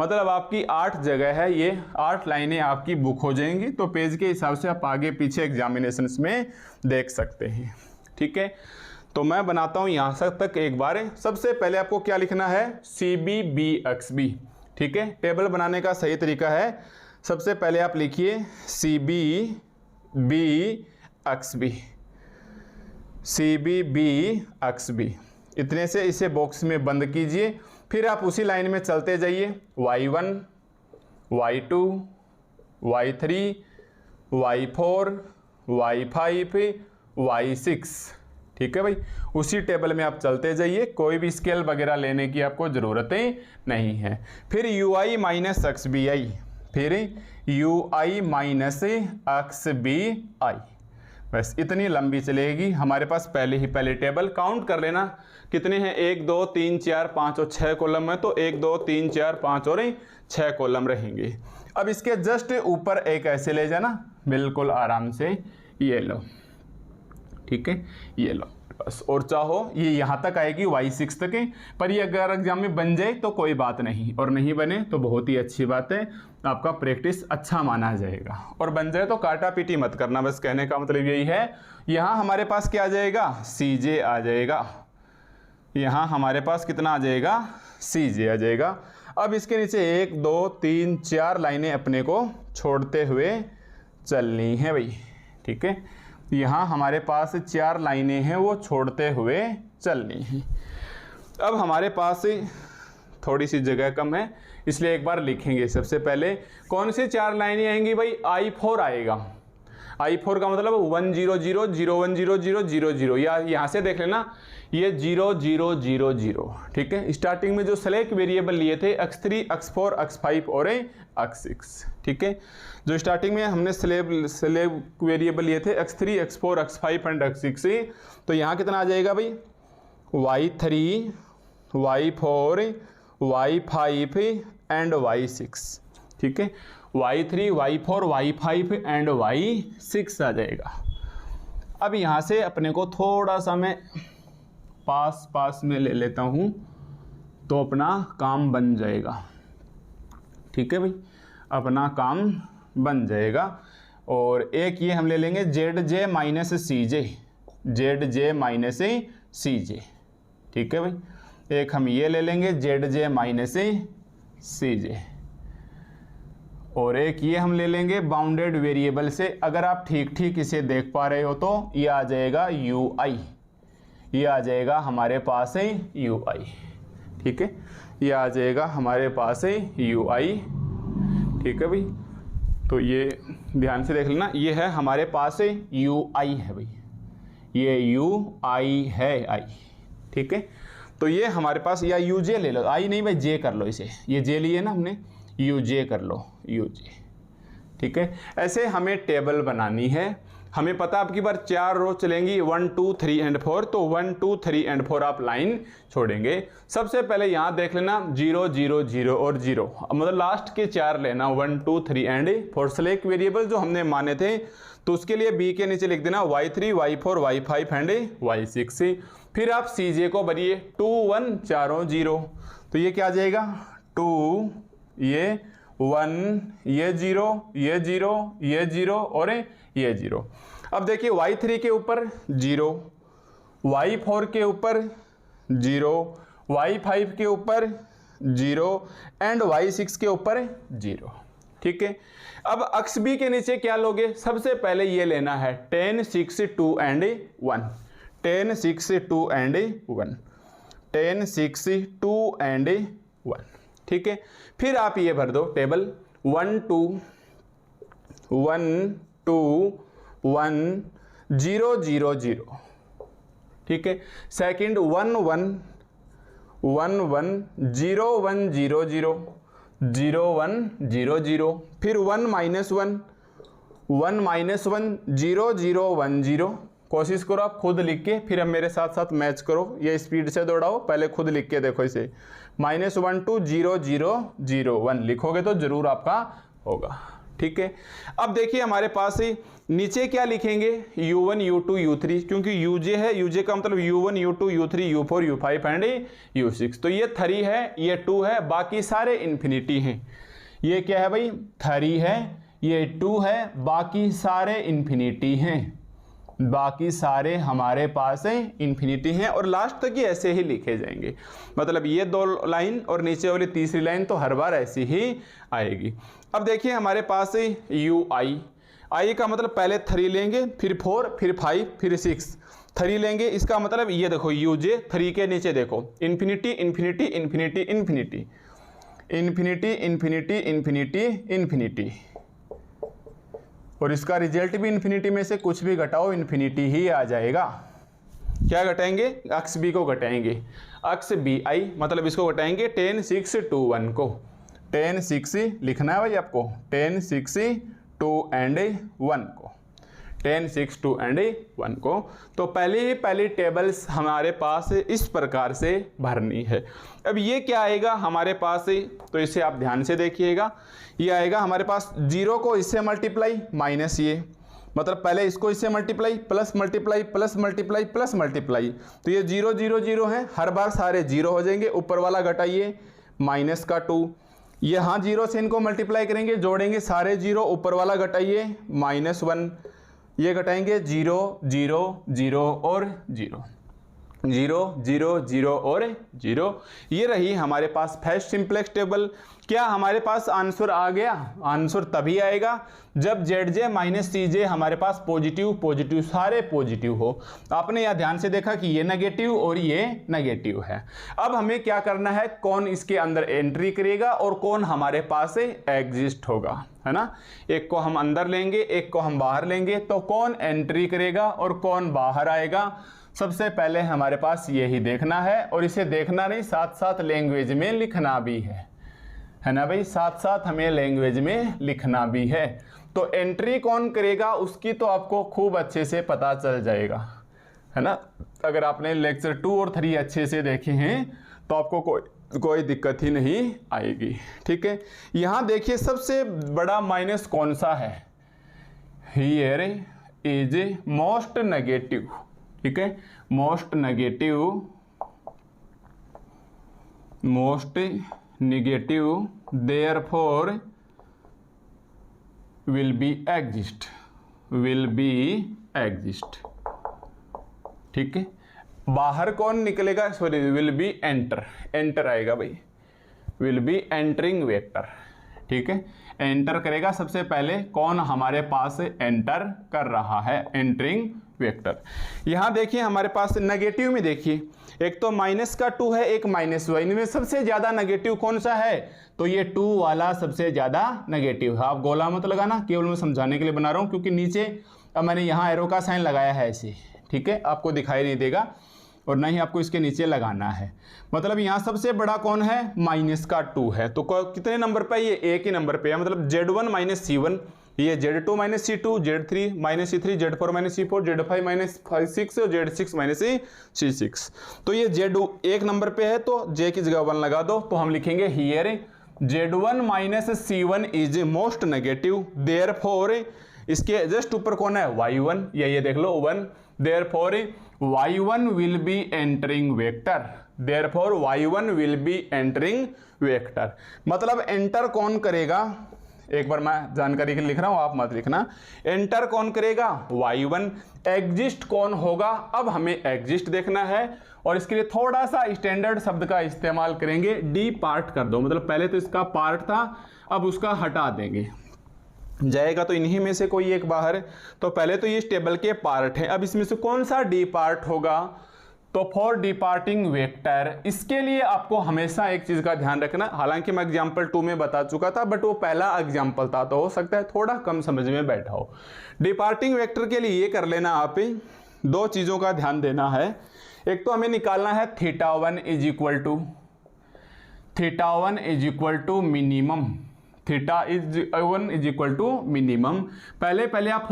मतलब आपकी 8 जगह है, ये 8 लाइनें आपकी बुक हो जाएंगी। तो पेज के हिसाब से आप आगे पीछे एग्जामिनेशंस में देख सकते हैं। ठीक है, तो मैं बनाता हूँ यहाँ तक एक बार। सबसे पहले आपको क्या लिखना है CB BXB। ठीक है, टेबल बनाने का सही तरीका है, सबसे पहले आप लिखिए CB BXB, CB BXB, इतने से इसे बॉक्स में बंद कीजिए। फिर आप उसी लाइन में चलते जाइए, Y1 Y2 Y3 Y4 Y5 Y6। ठीक है भाई, उसी टेबल में आप चलते जाइए, कोई भी स्केल वगैरह लेने की आपको ज़रूरत नहीं है। फिर UI माइनस XBI, फिर UI माइनस XBI, बस इतनी लंबी चलेगी हमारे पास। पहले टेबल काउंट कर लेना कितने हैं, 1 2 3 4 5 और 6 कॉलम है, तो 1 2 3 4 5 और 6 कॉलम रहेंगे। अब इसके जस्ट ऊपर एक ऐसे ले जाना, बिल्कुल आराम से, ये लो, ठीक है, ये लो बस। और चाहो ये यहाँ तक आएगी y6 तक है, पर ये अगर एग्जाम में बन जाए तो कोई बात नहीं, और नहीं बने तो बहुत ही अच्छी बात है, आपका प्रैक्टिस अच्छा माना जाएगा। और बन जाए तो काटा पीटी मत करना, बस कहने का मतलब यही है। यहाँ हमारे पास क्या आ जाएगा, CJ आ जाएगा, यहाँ हमारे पास कितना आ जाएगा, CJ आ जाएगा। अब इसके नीचे 1 2 3 4 लाइनें अपने को छोड़ते हुए चलनी है भाई, ठीक है। यहाँ हमारे पास 4 लाइनें हैं, वो छोड़ते हुए चलनी है। अब हमारे पास थोड़ी सी जगह कम है, इसलिए एक बार लिखेंगे। सबसे पहले कौन सी 4 लाइनें आएंगी भाई, I4 आएगा। I4 का मतलब 1 0 0 0 1 0 0 0 0, या यहाँ से देख लेना, ये 0 0 0 0, ठीक है। स्टार्टिंग में जो सेलेक्ट वेरिएबल लिए थे x3 x4 x5 और x6, ठीक है। जो स्टार्टिंग में हमने स्लेब वेरिएबल लिए थे x3 x4 x5 and x6, तो यहाँ कितना आ जाएगा भाई, y3 y4 y5 and y6, ठीक है। y3 y4 y5 and y6 आ जाएगा। अब यहाँ से अपने को थोड़ा सा मैं पास में ले लेता हूँ, तो अपना काम बन जाएगा, ठीक है भाई, अपना काम बन जाएगा। और एक ये हम ले लेंगे ZJ minus CJ, ZJ minus CJ, ठीक है भाई। एक हम ये ले लेंगे ZJ माइनस CJ, और एक ये हम ले लेंगे बाउंडेड वेरिएबल से। अगर आप ठीक इसे देख पा रहे हो तो ये आ जाएगा UI, ये आ जाएगा हमारे पास है UI, ठीक है, ये आ जाएगा हमारे पास है UI, ठीक है भाई। तो ये ध्यान से देख लेना, ये है हमारे पास है UI है भाई, ये UI है I, ठीक है। तो ये हमारे पास, या UJ ले लो, I नहीं भाई, J कर लो इसे, ये J लिए ना हमने, UJ कर लो, UJ, ठीक है। ऐसे हमें टेबल बनानी है। हमें पता आपकी बार 4 रो चलेंगी, 1 2 3 एंड 4, तो 1 2 3 एंड 4 आप लाइन छोड़ेंगे। सबसे पहले यहाँ देख लेना 0 0 0 और 0, मतलब लास्ट के 4 लेना, 1 2 3 एंड 4 सेलेक्ट वेरिएबल जो हमने माने थे, तो उसके लिए B के नीचे लिख देना y3 y4 y5 and y6। फिर आप CJ को भरिए, 2 1 4 0, तो ये क्या आ जाएगा, 2 ये 1 ये 0 ये 0 ये 0 और ये 0। अब देखिए y3 के ऊपर 0, y4 के ऊपर 0, y5 के ऊपर 0 एंड y6 के ऊपर 0, ठीक है। अब अक्ष B के नीचे क्या लोगे, सबसे पहले ये लेना है 10 6 2 एंड 1, 10 6 2 एंड 1, 10 6 2 एंड 1, ठीक है। फिर आप ये भर दो टेबल, 1 2 1 2 1 0 0 0, ठीक है। सेकंड 1 1 1 1 0 1 0 0 0 1 0 0, फिर 1 -1 1 -1 0 0 1 0। कोशिश करो आप खुद लिख के, फिर हम मेरे साथ साथ मैच करो, ये स्पीड से दौड़ाओ, पहले खुद लिख के देखो इसे, -1 2 0 0 0 1 लिखोगे तो जरूर आपका होगा, ठीक है। अब देखिए हमारे पास नीचे क्या लिखेंगे, U1 U2 U3, क्योंकि UJ है, UJ का मतलब U1 U2 U3 U4 U5 and U6, तो ये 3 है, ये 2 है, बाकी सारे इन्फिनिटी हैं। ये क्या है भाई, 3 है, ये 2 है, बाकी सारे इन्फिनिटी हैं, बाकी सारे हमारे पास इन्फिनिटी हैं। और लास्ट तक ये ऐसे ही लिखे जाएंगे, मतलब ये 2 लाइन और नीचे वाली तीसरी लाइन तो हर बार ऐसी ही आएगी। अब देखिए हमारे पास UI, I का मतलब पहले 3 लेंगे, फिर 4 फिर 5 फिर 6, 3 लेंगे, इसका मतलब ये देखो UJ, 3 के नीचे देखो infinity infinity infinity infinity infinity infinity infinity infinity, और इसका रिजल्ट भी इन्फिनिटी में से कुछ भी घटाओ इन्फिनिटी ही आ जाएगा। क्या घटाएंगे, अक्ष B को घटाएंगे, अक्ष BI मतलब इसको घटाएंगे 10 6 2 1 को, 10 6 लिखना है भाई आपको, 10 6 2 एंड 1 को, 10, 6, 2 एंड 1 को। तो पहली टेबल्स हमारे पास इस प्रकार से भरनी है। अब ये क्या आएगा हमारे पास, तो इसे आप ध्यान से देखिएगा। ये आएगा हमारे पास 0 को इससे मल्टीप्लाई माइनस ये, मतलब पहले इसको इससे multiply plus multiply plus multiply plus multiply, तो ये 0 0 0 है, हर बार सारे 0 हो जाएंगे। ऊपर वाला घटाइए माइनस का 2, यहाँ 0 से इनको मल्टीप्लाई करेंगे, जोड़ेंगे सारे 0, ऊपर वाला घटाइए -1, ये घटाएंगे 0 0 0 और 0 0 0 0 और 0। ये रही हमारे पास फर्स्ट सिंपलेक्स टेबल। क्या हमारे पास आंसर आ गया? आंसर तभी आएगा जब ZJ माइनस CJ हमारे पास पॉजिटिव सारे पॉजिटिव हो। आपने यह ध्यान से देखा कि ये नेगेटिव और ये नेगेटिव है। अब हमें क्या करना है, कौन इसके अंदर एंट्री करेगा और कौन हमारे पास एग्जिस्ट होगा, है ना। एक को हम अंदर लेंगे, एक को हम बाहर लेंगे, तो कौन एंट्री करेगा और कौन बाहर आएगा, सबसे पहले हमारे पास यही देखना है। और इसे देखना नहीं, साथ साथ लैंग्वेज में लिखना भी है ना भाई, साथ साथ हमें लैंग्वेज में लिखना भी है। तो एंट्री कौन करेगा उसकी तो आपको खूब अच्छे से पता चल जाएगा, है ना। अगर आपने लेक्चर 2 और 3 अच्छे से देखे हैं तो आपको कोई दिक्कत ही नहीं आएगी, ठीक है। यहाँ देखिए सबसे बड़ा माइनस कौन सा है, हियर इज मोस्ट नेगेटिव, ठीक है, most negative therefore will be exist, ठीक है। बाहर कौन निकलेगा, सॉरी विल बी एंटर आएगा भाई, विल बी एंटरिंग वेक्टर, ठीक है। एंटर करेगा सबसे पहले कौन हमारे पास एंटर कर रहा है, एंटरिंग वेक्टर। यहाँ देखिए हमारे पास नेगेटिव में देखिए, एक तो माइनस का 2 है, एक -1, इनमें सबसे ज्यादा नेगेटिव कौन सा है, तो ये 2 वाला सबसे ज्यादा नेगेटिव है। आप गोला मत लगाना, केवल मैं समझाने के लिए बना रहा हूँ, क्योंकि नीचे अब मैंने यहाँ एरो का साइन लगाया है ऐसे, ठीक है, आपको दिखाई नहीं देगा और ना ही आपको इसके नीचे लगाना है। मतलब यहाँ सबसे बड़ा कौन है, माइनस का 2 है। तो कितने नंबर पे, ये एक ही नंबर पे है, मतलब Z1 माइनस C1, ये Z2 minus C2, Z3 minus C3, Z4 minus C4, Z5 minus 6 और Z6 माइनस C6। तो ये Z एक नंबर पे है, तो J की जगह 1 लगा दो, तो हम लिखेंगे here Z1 minus C1 is most negative, therefore इसके जस्ट ऊपर कौन है, Y1, ये देख लो 1, therefore Y1 will be entering vector, therefore Y1 will be entering vector. मतलब एंटर कौन करेगा, एक बार मैं जानकारी के लिए लिख रहा हूं, आप मत लिखना। एंटर कौन करेगा, Y1। एग्जिस्ट कौन होगा, अब हमें एग्जिस्ट देखना है और इसके लिए थोड़ा सा स्टैंडर्ड शब्द का इस्तेमाल करेंगे, डी पार्ट कर दो, मतलब पहले तो इसका पार्ट था, अब उसका हटा देंगे, जाएगा तो इन्हीं में से कोई एक बाहर। तो पहले तो ये टेबल के पार्ट हैं, अब इसमें से कौन सा डी पार्ट होगा, तो फॉर डिपार्टिंग वेक्टर, इसके लिए आपको हमेशा एक चीज का ध्यान रखना, हालांकि मैं एग्जांपल 2 में बता चुका था, बट वो पहला एग्जांपल था तो हो सकता है थोड़ा कम समझ में बैठा हो। डिपार्टिंग वेक्टर के लिए ये कर लेना, आप 2 चीजों का ध्यान देना है। एक तो हमें निकालना है θ1 is equal to minimum, θ1 is equal to minimum. पहले आप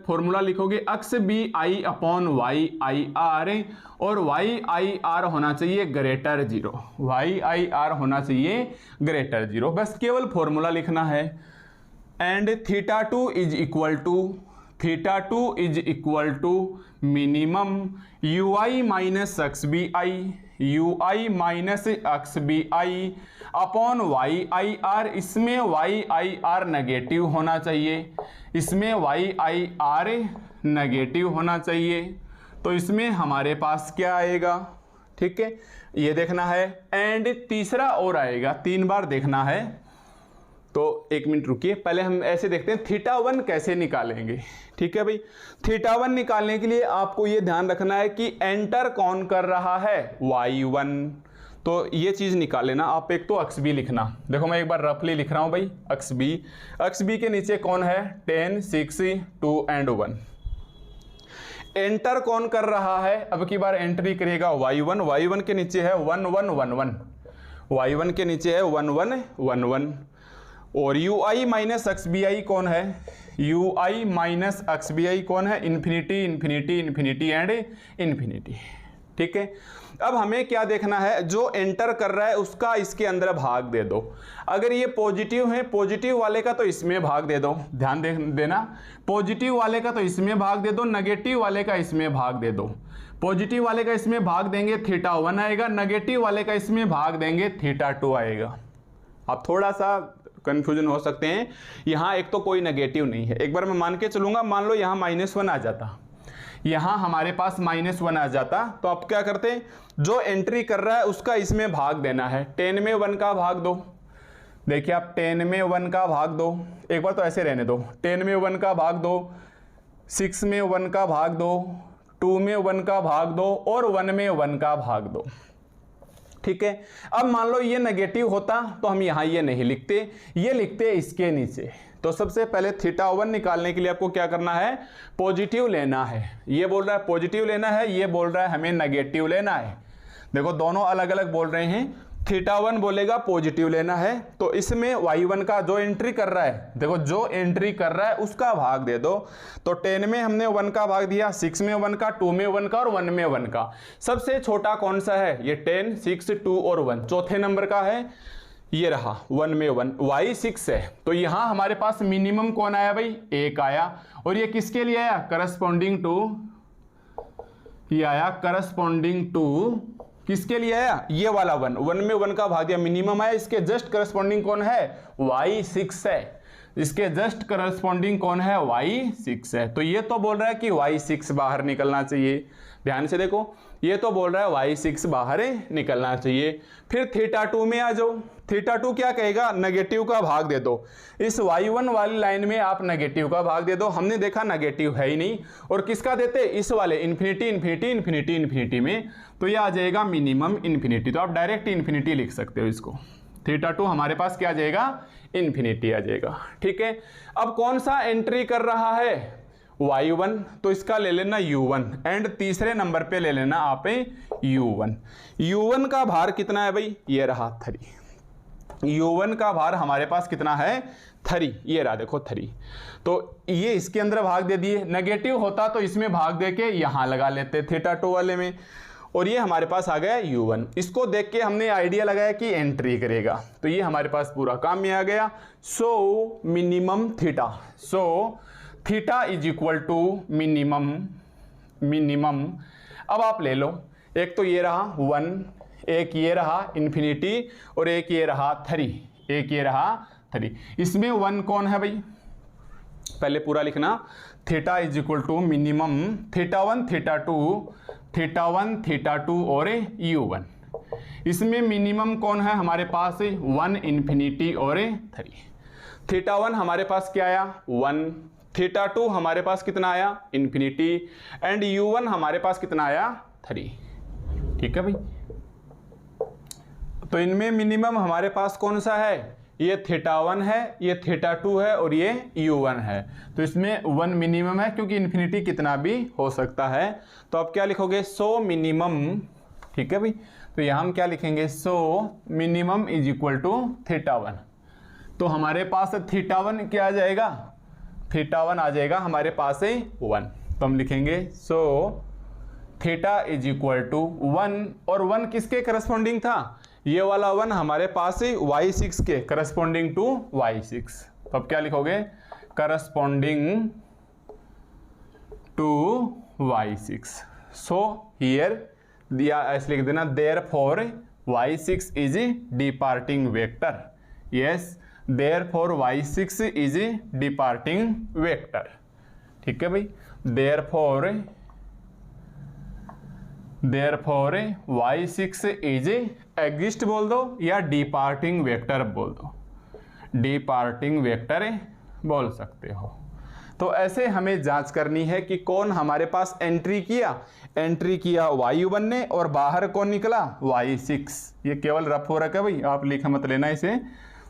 फॉर्मूला लिखोगे, अक्स BI अपॉन YIR, और YIR होना चाहिए ग्रेटर 0, YIR होना चाहिए ग्रेटर 0, बस केवल फॉर्मूला लिखना है। And θ2 is equal to minimum UI minus अक्स BI अपॉन YIR, इसमें YIR नेगेटिव होना चाहिए, इसमें YIR नेगेटिव होना चाहिए, तो इसमें हमारे पास क्या आएगा, ठीक है, ये देखना है। एंड तीसरा और आएगा, 3 बार देखना है, तो 1 मिनट रुकिए, पहले हम ऐसे देखते हैं θ1 कैसे निकालेंगे, ठीक है भाई। θ1 निकालने के लिए आपको ये ध्यान रखना है कि एंटर कौन कर रहा है, Y1, तो ये चीज़ निकाल लेना आप। एक तो अक्स B लिखना, देखो मैं एक बार रफली लिख रहा हूँ भाई, अक्स B के नीचे कौन है, 10, 6, 2 एंड 1। एंटर कौन कर रहा है, अब की बार एंट्री करेगा Y1 के नीचे है 1 1 1 1, Y1 के नीचे है 1 1 1 1, और UI माइनस अक्स BI कौन है, U I minus X B I कौन है, infinity infinity infinity and infinity. ठीक है, अब हमें क्या देखना है, जो एंटर कर रहा है उसका इसके अंदर भाग दे दो। अगर ये पॉजिटिव है, पॉजिटिव वाले का तो इसमें भाग दे दो, ध्यान देना, पॉजिटिव वाले का तो इसमें भाग दे दो, नेगेटिव वाले का इसमें भाग दे दो। पॉजिटिव वाले का इसमें भाग देंगे θ1 आएगा, नेगेटिव वाले का इसमें भाग देंगे θ2 आएगा। आप थोड़ा सा कंफ्यूजन हो सकते हैं, यहाँ एक तो कोई नेगेटिव नहीं है। एक बार मैं मान के चलूंगा, मान लो यहाँ -1 आ जाता, यहाँ हमारे पास -1 आ जाता, तो आप क्या करते, जो एंट्री कर रहा है उसका इसमें भाग देना है। 10 में 1 का भाग दो, देखिए आप 10 में 1 का भाग दो, एक बार तो ऐसे रहने दो, 10 में 1 का भाग दो, 6 में 1 का भाग दो, 2 में 1 का भाग दो और 1 में 1 का भाग दो। ठीक है, अब मान लो ये नेगेटिव होता तो हम यहाँ ये नहीं लिखते, ये लिखते इसके नीचे। तो सबसे पहले θ1 निकालने के लिए आपको क्या करना है, पॉजिटिव लेना है। ये बोल रहा है पॉजिटिव लेना है, ये बोल रहा है हमें नेगेटिव लेना है। देखो दोनों अलग अलग बोल रहे हैं, θ1 बोलेगा पॉजिटिव लेना है, तो इसमें y1 का जो एंट्री कर रहा है, देखो जो एंट्री कर रहा है उसका भाग दे दो। तो 10 में हमने 1 का भाग दिया, 6 में 1 का, 2 में 1 का और 1 में 1 का। सबसे छोटा कौन सा है, ये 10, 6, 2 और 1 चौथे नंबर का है, ये रहा 1 में 1, y6 है। तो यहां हमारे पास मिनिमम कौन आया भाई, 1 आया। और ये किसके लिए आया, करस्पॉन्डिंग टू, ये आया करस्पॉन्डिंग टू, किसके लिए आया, ये वाला 1 में 1 का भाग दिया, मिनिमम आया। इसके जस्ट करस्पॉन्डिंग कौन है, y6 है। इसके जस्ट करस्पॉन्डिंग कौन है, y6 है। तो ये तो बोल रहा है कि y6 बाहर निकलना चाहिए। ध्यान से देखो, ये तो बोल रहा है y6 बाहर निकलना चाहिए। फिर θ2 में आ जाओ, θ2 क्या कहेगा, नेगेटिव का भाग दे दो। इस y1 वाली लाइन में आप नेगेटिव का भाग दे दो, हमने देखा नेगेटिव है ही नहीं। और किसका देते, इस वाले इन्फिनिटी इन्फिनिटी इन्फिनिटी इन्फिनिटी में, तो ये आ जाएगा मिनिमम इन्फिनिटी। तो आप डायरेक्ट इन्फिनिटी लिख सकते हो इसको, θ2 हमारे पास क्या आ जाएगा, इन्फिनिटी आ जाएगा। ठीक है, अब कौन सा एंट्री कर रहा है, y1, तो इसका ले लेना u1 एंड तीसरे नंबर पे ले लेना आप u1। u1 का भार कितना है भाई, ये रहा 3। u1 का भार हमारे पास कितना है, 3, ये रहा देखो 3। तो ये इसके अंदर भाग दे दिए, नेगेटिव होता तो इसमें भाग दे के यहां लगा लेते θ2 वाले में, और ये हमारे पास आ गया u1। इसको देख के हमने आइडिया लगाया कि एंट्री करेगा, तो ये हमारे पास पूरा काम में आ गया। So minimum theta, so theta is equal to minimum. अब आप ले लो, एक तो ये रहा 1, एक ये रहा इन्फिनिटी और एक ये रहा 3, एक ये रहा 3। इसमें 1 कौन है भाई, पहले पूरा लिखना, theta is equal to minimum θ1 θ2 θ1 और u1। इसमें मिनिमम कौन है हमारे पास, 1 इन्फिनिटी और 3। θ1 हमारे पास क्या आया, 1, θ2 हमारे पास कितना आया, इन्फिनिटी, एंड u1 हमारे पास कितना आया, 3। ठीक है भाई, तो इनमें मिनिमम हमारे पास कौन सा है, ये θ1 है, ये θ2 है और ये u1 है। तो इसमें 1 मिनिमम है, क्योंकि इन्फिनिटी कितना भी हो सकता है। तो आप क्या लिखोगे, सो मिनिमम। ठीक है भाई, तो यहाँ हम क्या लिखेंगे, so minimum is equal to θ1। तो हमारे पास θ1 क्या आ जाएगा, θ1 आ जाएगा हमारे पास 1। तो हम लिखेंगे so theta is equal to 1, और 1 किसके करस्पॉन्डिंग था, ये वाला 1 हमारे पास y6 के करस्पॉन्डिंग टू y6। तो अब क्या लिखोगे, corresponding to y6। So here दिया ऐसे लिख देना, therefore y6 is departing vector. Yes, therefore y6 is departing vector. ठीक है भाई, देयरफॉर y6 इज एग्जिस्ट बोल दो या डिपार्टिंग वेक्टर बोल दो, डिपार्टिंग वेक्टर बोल सकते हो। तो ऐसे हमें जांच करनी है कि कौन हमारे पास एंट्री किया y1 ने, और बाहर कौन निकला, y6। ये केवल रफ हो रखा है भाई, आप लिख मत लेना इसे।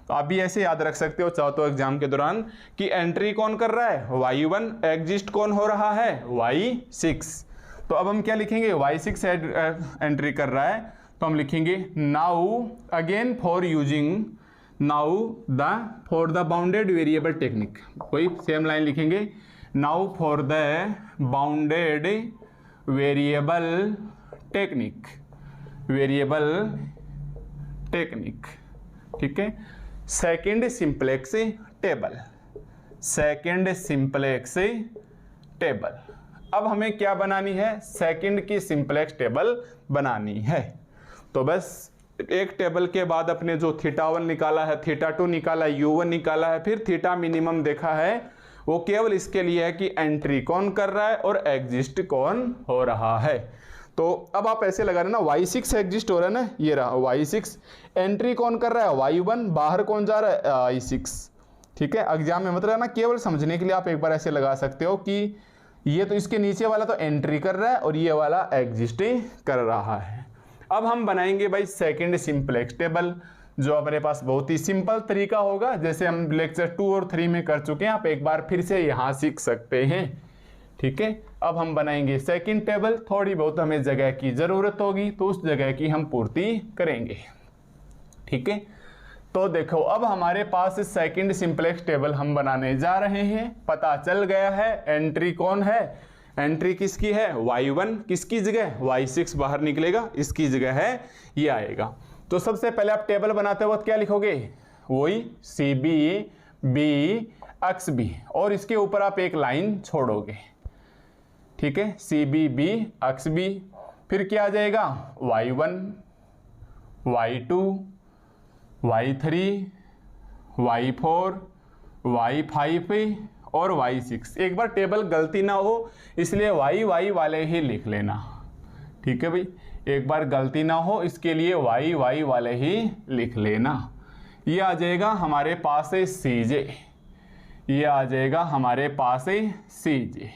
तो आप भी ऐसे याद रख सकते हो चाहो तो एग्जाम के दौरान, कि एंट्री कौन कर रहा है, y1, एग्जिस्ट कौन हो रहा है, y6। तो अब हम क्या लिखेंगे, y6 एंट्री कर रहा है, तो हम लिखेंगे now again for using now the for the bounded variable technique, कोई सेम लाइन लिखेंगे, now for the bounded variable technique, variable technique, ठीक है। Second simplex table, second simplex table. अब हमें क्या बनानी है, सेकंड की सिंप्लेक्स टेबल बनानी है। तो बस एक टेबल के बाद अपने जो थीटा 1 निकाला है, थीटा 2 निकाला है, U1 निकाला है, फिर थीटा मिनिमम देखा है, वो केवल इसके लिए है कि एंट्री कौन कर रहा है और एग्जिस्ट कौन हो रहा है। तो अब आप ऐसे लगा रहे ना, y6 एग्जिस्ट हो रहा है ना, ये रहा y6, एंट्री कौन कर रहा है y1, बाहर कौन जा रहा है i6, ठीक है। एग्जाम में मतलब ना, केवल समझने के लिए आप एक बार ऐसे लगा सकते हो कि ये तो इसके नीचे वाला तो एंट्री कर रहा है और ये वाला एग्जिस्ट कर रहा है। अब हम बनाएंगे भाई सेकंड सिंप्लेक्स टेबल, जो अपने पास बहुत ही सिंपल तरीका होगा, जैसे हम लेक्चर 2 और 3 में कर चुके हैं, आप एक बार फिर से यहाँ सीख सकते हैं, ठीक है। अब हम बनाएंगे सेकंड टेबल, थोड़ी बहुत हमें जगह की ज़रूरत होगी तो उस जगह की हम पूर्ति करेंगे, ठीक है। तो देखो अब हमारे पास सेकंड सिंप्लेक्स टेबल हम बनाने जा रहे हैं। पता चल गया है एंट्री कौन है, एंट्री किसकी है y1, किसकी जगह y6 बाहर निकलेगा, इसकी जगह है ये आएगा। तो सबसे पहले आप टेबल बनाते वक्त क्या लिखोगे, वही CB B अक्ष B, और इसके ऊपर आप एक लाइन छोड़ोगे, ठीक है, CB B अक्ष B। फिर क्या आ जाएगा y1, y2, y3, y4, y5 और y6। एक बार टेबल गलती ना हो इसलिए y वाले ही लिख लेना, ठीक है भाई, एक बार गलती ना हो इसके लिए y वाले ही लिख लेना। ये आ जाएगा हमारे पास है CJ, ये आ जाएगा हमारे पास है CJ,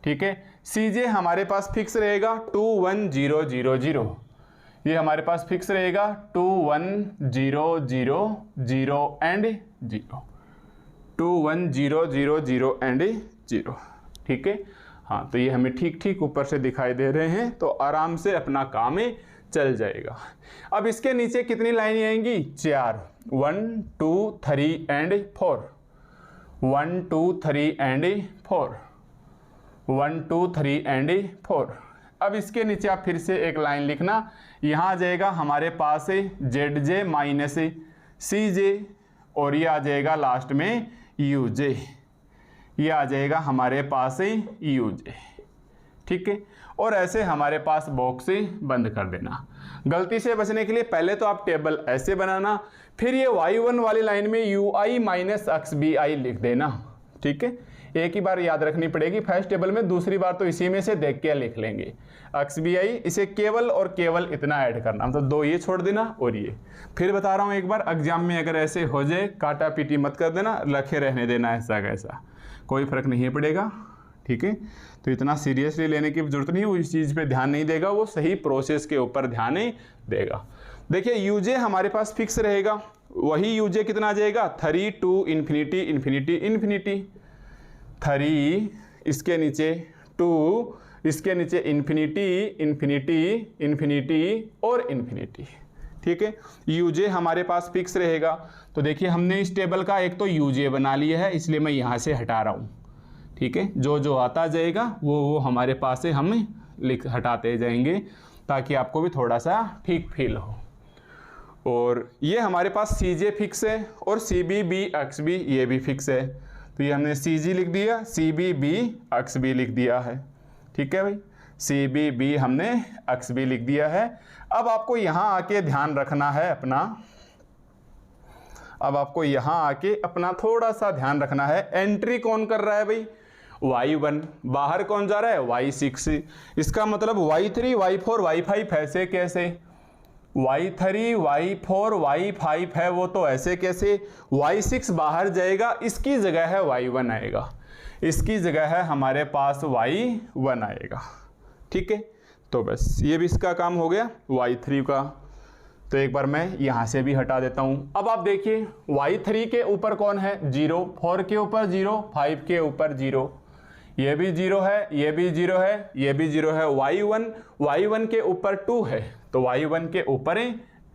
ठीक है। CJ हमारे पास फिक्स रहेगा 2 1 0 0 0, ये हमारे पास फिक्स रहेगा 2 1 0 0 0 एंड 0, 2 1 0 0 0 एंड 0, ठीक है। हाँ, तो ये हमें ठीक ठीक ऊपर से दिखाई दे रहे हैं, तो आराम से अपना काम चल जाएगा। अब इसके नीचे कितनी लाइनें आएंगी, 4, 1 2 3 एंड 4, 1 2 3 एंड 4, 1 2 3 एंड 4। अब इसके नीचे आप फिर से एक लाइन लिखना, यहाँ आ जाएगा हमारे पास ZJ माइनस CJ, और ये आ जाएगा लास्ट में UJ, ये आ जाएगा हमारे पास UJ, ठीक है। और ऐसे हमारे पास बॉक्स बंद कर देना। गलती से बचने के लिए पहले तो आप टेबल ऐसे बनाना, फिर ये y1 वाली लाइन में UI माइनस अक्ष BI लिख देना, ठीक है। एक ही बार याद रखनी पड़ेगी फर्स्ट टेबल में, दूसरी बार तो इसी में से देख के लिख लेंगे। अक्ष BI, इसे केवल और केवल इतना ऐड करना, तो 2 ये छोड़ देना और ये। फिर बता रहा हूँ एक बार, एग्जाम में अगर ऐसे हो जाए काटा पीटी मत कर देना, रखे रहने देना ऐसा कैसा, कोई फर्क नहीं पड़ेगा, ठीक है। तो इतना सीरियसली लेने की जरूरत नहीं, वो इस चीज़ पे ध्यान नहीं देगा, वो सही प्रोसेस के ऊपर ध्यान नहीं देगा। देखिए UJ हमारे पास फिक्स रहेगा, वही UJ कितना आ जाएगा 3 2 इन्फिनिटी इन्फिनिटी इन्फिनिटी, 3 इसके नीचे 2 इसके नीचे इन्फिनिटी इन्फिनिटी इन्फिनिटी और इन्फिनिटी, ठीक है। UJ हमारे पास फिक्स रहेगा। तो देखिए हमने इस टेबल का एक तो UJ बना लिया है, इसलिए मैं यहाँ से हटा रहा हूँ, ठीक है। जो जो आता जाएगा वो हमारे पास से हम हटाते जाएंगे, ताकि आपको भी थोड़ा सा ठीक फील हो। और ये हमारे पास CJ फिक्स है और CB B अक्ष B ये भी फिक्स है, तो ये हमने CG लिख दिया, CB B अक्ष B लिख दिया है, ठीक है भाई, CB B हमने अक्ष B लिख दिया है। अब आपको यहाँ आके ध्यान रखना है अपना, अब आपको यहाँ आके अपना थोड़ा सा ध्यान रखना है, एंट्री कौन कर रहा है भाई y1, बाहर कौन जा रहा है y6, इसका मतलब y3 y4 y5 ऐसे कैसे, y3 y4 y5 है वो तो ऐसे कैसे, y6 बाहर जाएगा, इसकी जगह है y1 आएगा, इसकी जगह है हमारे पास y1 आएगा, ठीक है। तो बस ये भी इसका काम हो गया y3 का। तो एक बार मैं यहाँ से भी हटा देता हूँ। अब आप देखिए y3 के ऊपर कौन है 0, 4 के ऊपर 0, 5 के ऊपर 0, ये भी 0 है, ये भी 0 है, ये भी 0 है, y1 के ऊपर 2 है, तो y1 के ऊपर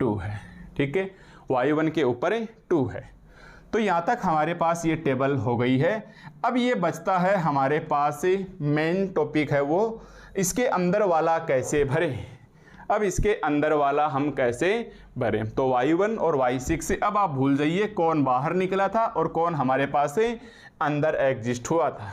2 है, ठीक है। y1 के ऊपर 2 है। तो यहाँ तक हमारे पास ये टेबल हो गई है। अब ये बचता है हमारे पास मेन टॉपिक है वो इसके अंदर वाला कैसे भरें। अब इसके अंदर वाला हम कैसे भरें, तो y1 और y6 से अब आप भूल जाइए कौन बाहर निकला था और कौन हमारे पास से अंदर एग्जिस्ट हुआ था।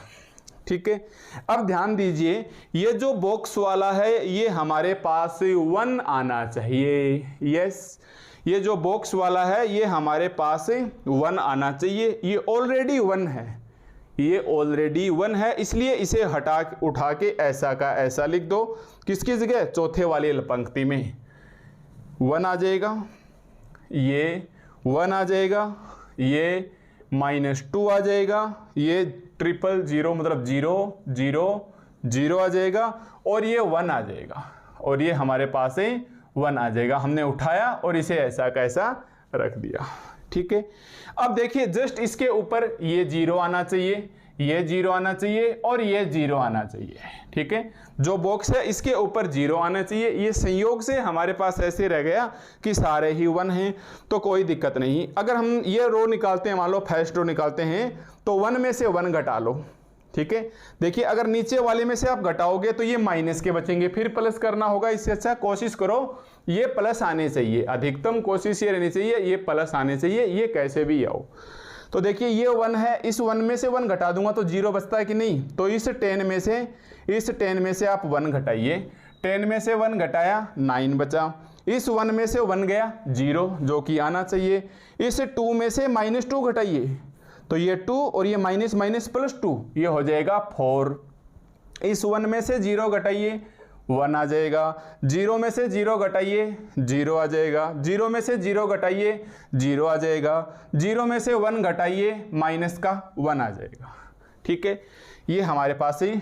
ठीक है, अब ध्यान दीजिए ये जो बॉक्स वाला है ये हमारे पास 1 आना चाहिए। यस, ये जो बॉक्स वाला है ये हमारे पास 1 आना चाहिए। ये ऑलरेडी 1 है, ये ऑलरेडी 1 है, इसलिए इसे उठा के ऐसा का ऐसा लिख दो। किसकी जगह, चौथे वाली पंक्ति में 1 आ जाएगा, ये 1 आ जाएगा, ये -2 आ जाएगा, ये 000 मतलब 0 0 0 आ जाएगा और ये 1 आ जाएगा और ये हमारे पास 1 आ जाएगा। हमने उठाया और इसे ऐसा का ऐसा रख दिया। ठीक है, अब देखिए जस्ट इसके ऊपर ये 0 आना चाहिए, ये 0 आना चाहिए और ये 0 आना चाहिए। ठीक है, जो बॉक्स है इसके ऊपर 0 आना चाहिए। ये संयोग से हमारे पास ऐसे रह गया कि सारे ही 1 हैं, तो कोई दिक्कत नहीं। अगर हम ये रो निकालते हैं, मान लो फर्स्ट रो निकालते हैं, तो 1 में से 1 घटा लो। ठीक है, देखिए अगर नीचे वाले में से आप घटाओगे तो ये माइनस के बचेंगे, फिर प्लस करना होगा। इससे अच्छा कोशिश करो ये प्लस आने चाहिए, अधिकतम कोशिश ये रहनी चाहिए ये प्लस आने चाहिए, ये कैसे भी आओ। तो देखिए ये 1 है, इस 1 में से 1 घटा दूंगा तो 0 बचता है कि नहीं, तो इस 10 में से आप 1 घटाइए। 10 में से 1 घटाया 9 बचा, इस 1 में से 1 गया 0 जो कि आना चाहिए। इस 2 में से -2 घटाइए तो ये 2 और ये माइनस माइनस प्लस 2 ये हो जाएगा 4। इस 1 में से 0 घटाइए 1 आ जाएगा, 0 में से 0 घटाइए 0 आ जाएगा, 0 में से 0 घटाइए 0 आ जाएगा, 0 में से 1 घटाइए माइनस का 1 आ जाएगा। ठीक है, ये हमारे पास ही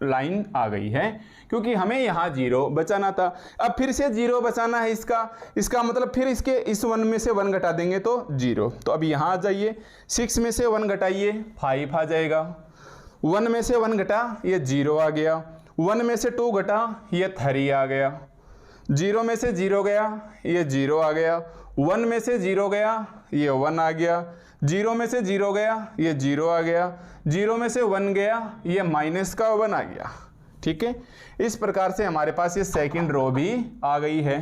लाइन आ गई है क्योंकि हमें यहाँ 0 बचाना था। अब फिर से 0 बचाना है इसका मतलब फिर इसके इस 1 में से 1 घटा देंगे तो 0। तो अब यहाँ आ जाइए, 6 में से 1 घटाइए 5 आ जाएगा, 1 में से 1 घटा ये 0 आ गया, 1 में से 2 घटा ये 3 आ गया, 0 में से 0 गया ये 0 आ गया, 1 में से 0 गया ये 1 आ गया, 0 में से 0 गया ये 0 आ गया, 0 में से 1 गया ये माइनस का 1 आ गया। ठीक है, इस प्रकार से हमारे पास ये सेकंड रो भी आ गई है।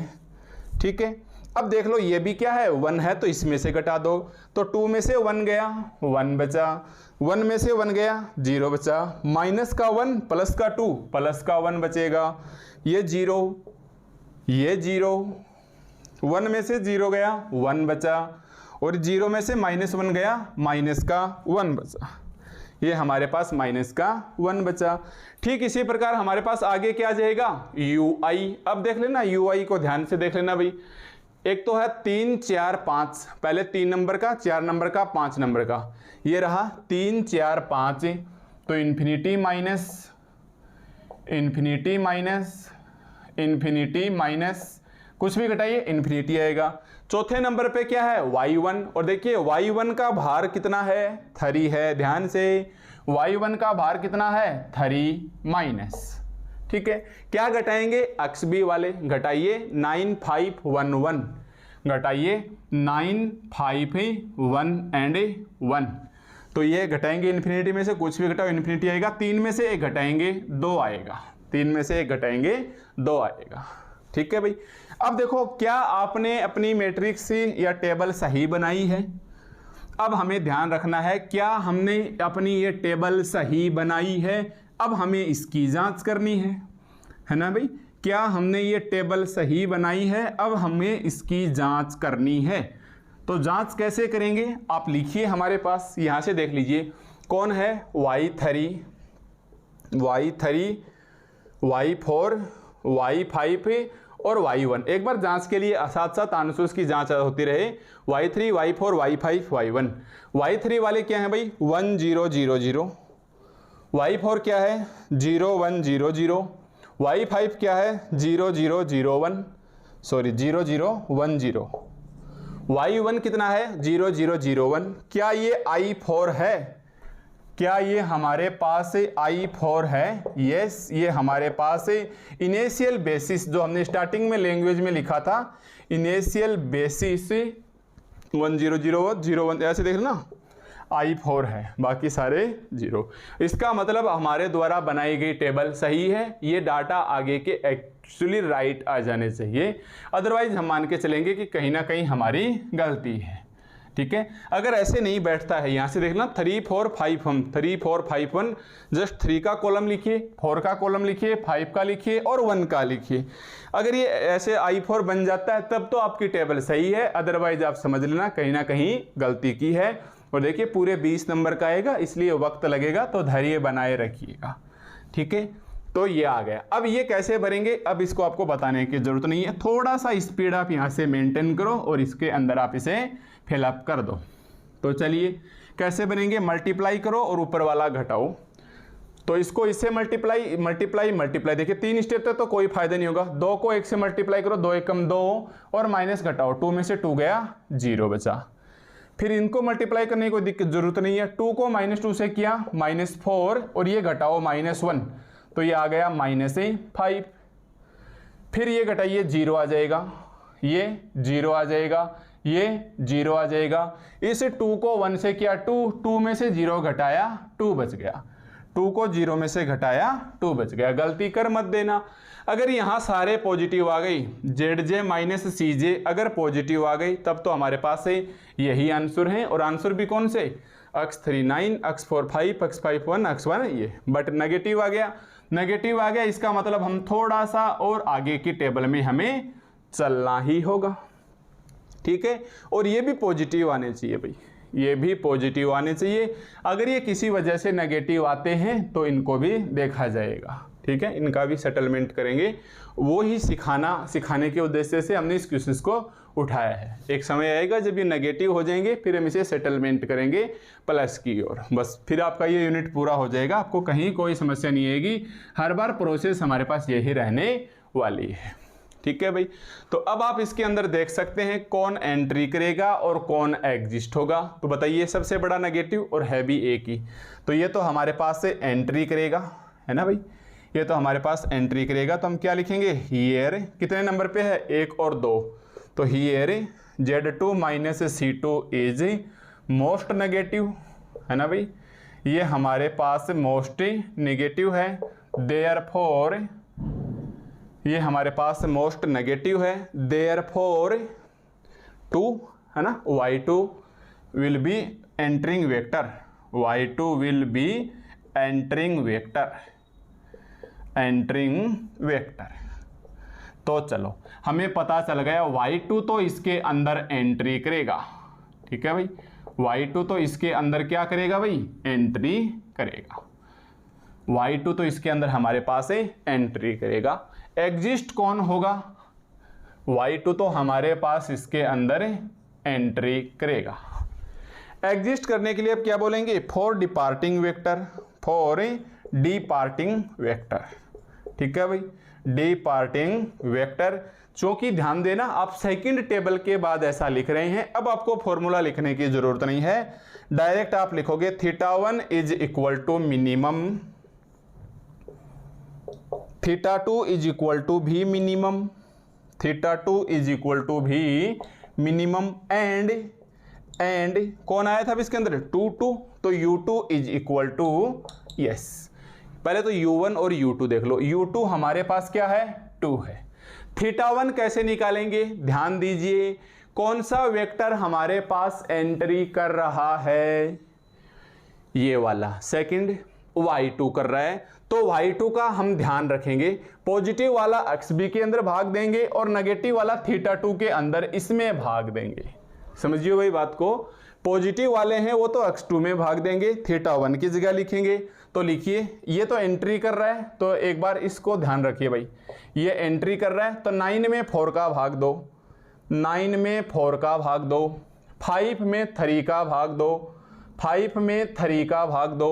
ठीक है, अब देख लो ये भी क्या है 1 है तो इसमें से घटा दो, तो 2 में से 1 गया 1 बचा, 1 में से 1 गया 0 बचा, माइनस का 1 प्लस का 2 प्लस का 1 बचेगा, ये 0 ये 0, 1 में से 0 गया 1 बचा और 0 में से -1 गया माइनस का 1 बचा, ये हमारे पास माइनस का 1 बचा। ठीक इसी प्रकार हमारे पास आगे क्या आ जाएगा ui। अब देख लेना ui को ध्यान से देख लेना भाई, एक तो है 3 4 5, पहले 3 नंबर का 4 नंबर का 5 नंबर का, ये रहा 3 4 5, तो इन्फिनिटी माइनस कुछ भी घटाइए इन्फिनिटी आएगा। चौथे नंबर पे क्या है y1, और देखिए y1 का भार कितना है 3 है, ध्यान से y1 का भार कितना है 3 माइनस। ठीक है, क्या घटाएंगे एक्स बी वाले, घटाइए 9 5 1 1, घटाइए 9 5 1 एंड 1, तो ये घटाएंगे इन्फिनिटी में से कुछ भी घटाओ इन्फिनिटी आएगा। 3 में से 1 घटाएंगे 2 आएगा, 3 में से 1 घटाएंगे 2 आएगा। ठीक है भाई, अब देखो क्या आपने अपनी मैट्रिक्स या टेबल सही बनाई है। अब हमें ध्यान रखना है क्या हमने अपनी ये टेबल सही बनाई है, अब हमें इसकी जांच करनी है ना भाई, क्या हमने ये टेबल सही बनाई है, अब हमें इसकी जांच करनी है। तो जांच कैसे करेंगे आप लिखिए, हमारे पास यहाँ से देख लीजिए कौन है y3 y4 y5 और y1। एक बार जांच के लिए साथ साथ आंसर्स की जांच होती रहे, y3 y4 y5 y1। y3 वाले क्या हैं भाई 1 0 0 0, y4 क्या है 0 1 0 0, y5 क्या है 0 0 0 1 सॉरी 0 0 1 0, y1 कितना है 0 0 0 1। क्या ये i4 है, क्या ये हमारे पास I4 है? यस, ये हमारे पास इनिशियल बेसिस जो हमने स्टार्टिंग में लैंग्वेज में लिखा था, इनिशियल बेसिस 1001 ऐसे देख ना, I4 है, बाकी सारे 0। इसका मतलब हमारे द्वारा बनाई गई टेबल सही है, ये डाटा आगे के एक्चुअली राइट आ जाने चाहिए, अदरवाइज हम मान के चलेंगे कि कहीं ना कहीं हमारी गलती है। ठीक है, अगर ऐसे नहीं बैठता है, यहाँ से देखना 3 4 5 1 3 4 5 1, जस्ट 3 का कॉलम लिखिए, 4 का कॉलम लिखिए, 5 का लिखिए और 1 का लिखिए। अगर ये ऐसे I4 बन जाता है तब तो आपकी टेबल सही है, अदरवाइज आप समझ लेना कहीं ना कहीं गलती की है। और देखिए पूरे 20 नंबर का आएगा, इसलिए वक्त लगेगा, तो धैर्य बनाए रखिएगा। ठीक है, तो ये आ गया। अब ये कैसे भरेंगे, अब इसको आपको बताने की जरूरत नहीं है, थोड़ा सा स्पीड आप यहाँ से मेंटेन करो और इसके अंदर आप इसे फिलअप कर दो। तो चलिए कैसे बनेंगे, मल्टीप्लाई करो और ऊपर वाला घटाओ। तो इसको इससे मल्टीप्लाई मल्टीप्लाई मल्टीप्लाई, देखिए 3 स्टेप तक तो कोई फायदा नहीं होगा। 2 को 1 से मल्टीप्लाई करो, 2 एकम 2 और माइनस घटाओ, 2 में से 2 गया, 0 बचा। फिर इनको मल्टीप्लाई करने की कोई दिक्कत जरूरत नहीं है, 2 को -2 से किया -4 और ये घटाओ -1, तो ये आ गया -5। फिर ये घटाइए, 0 आ जाएगा, ये 0 आ जाएगा, ये 0 आ जाएगा। इस 2 को 1 से किया 2 में से 0 घटाया 2 बच गया, 2 को 0 में से घटाया 2 बच गया। गलती कर मत देना। अगर यहाँ सारे पॉजिटिव आ गई, ZJ - CJ अगर पॉजिटिव आ गई तब तो हमारे पास है यही आंसर है, और आंसर भी कौन से, x3 9, x4 5, x5 1, x1 ये। बट नेगेटिव आ गया, नेगेटिव आ गया, इसका मतलब हम थोड़ा सा और आगे की टेबल में हमें चलना ही होगा। ठीक है, और ये भी पॉजिटिव आने चाहिए भाई, ये भी पॉजिटिव आने चाहिए। अगर ये किसी वजह से नेगेटिव आते हैं तो इनको भी देखा जाएगा। ठीक है, इनका भी सेटलमेंट करेंगे, वो ही सिखाने के उद्देश्य से हमने इस क्वेश्चन को उठाया है। एक समय आएगा जब ये नेगेटिव हो जाएंगे, फिर हम इसे सेटलमेंट करेंगे प्लस की ओर, बस फिर आपका ये यूनिट पूरा हो जाएगा, आपको कहीं कोई समस्या नहीं आएगी। हर बार प्रोसेस हमारे पास यही रहने वाली है। ठीक है भाई, तो अब आप इसके अंदर देख सकते हैं कौन एंट्री करेगा और कौन एग्जिस्ट होगा। तो बताइए, सबसे बड़ा नेगेटिव और है भी एक ही, तो ये तो हमारे पास से एंट्री करेगा, है ना भाई, ये तो हमारे पास एंट्री करेगा। तो हम क्या लिखेंगे, हियर कितने नंबर पे है, 1 और 2, तो here Z2 - C2 is most negative, है ना भाई, ये हमारे पास मोस्ट नेगेटिव है। देयरफॉर ये हमारे पास मोस्ट नेगेटिव है, देयरफॉर 2, है ना, Y2 will be entering vector, Y2 will be entering vector, entering vector. तो चलो हमें पता चल गया Y2 तो इसके अंदर एंट्री करेगा। ठीक है भाई, Y2 तो इसके अंदर क्या करेगा भाई, एंट्री करेगा। Y2 तो इसके अंदर हमारे पास है एंट्री करेगा। एग्जिस्ट कौन होगा, Y2 तो हमारे पास इसके अंदर एंट्री करेगा। एग्जिस्ट करने के लिए अब क्या बोलेंगे, for departing vector, for departing vector. ठीक है भाई, डिपार्टिंग वेक्टर, चूंकि ध्यान देना आप सेकंड टेबल के बाद ऐसा लिख रहे हैं, अब आपको फॉर्मूला लिखने की जरूरत नहीं है, डायरेक्ट आप लिखोगे θ1 is equal to minimum, θ2 is equal to भी मिनिमम, θ2 इज इक्वल टू भी मिनिमम, एंड कौन आया था अब इसके अंदर, 2 तो U2 is equal to, yes, पहले तो U1 और U2 देख लो। U2 हमारे पास क्या है, 2 है। θ1 कैसे निकालेंगे, ध्यान दीजिए, कौन सा वेक्टर हमारे पास एंट्री कर रहा है, ये वाला सेकंड Y2 कर रहा है, तो Y2 का हम ध्यान रखेंगे, पॉजिटिव वाला XB के अंदर भाग देंगे और नेगेटिव वाला θ2 के अंदर इसमें भाग देंगे। समझिए भाई बात को, पॉजिटिव वाले हैं वो तो x2 में भाग देंगे, θ1 की जगह लिखेंगे। तो लिखिए, ये तो एंट्री कर रहा है, तो एक बार इसको ध्यान रखिए भाई, ये एंट्री कर रहा है, तो 9 में 4 का भाग दो, 9 में 4 का भाग दो, 5 में 3 का भाग दो, 5 में 3 का भाग दो,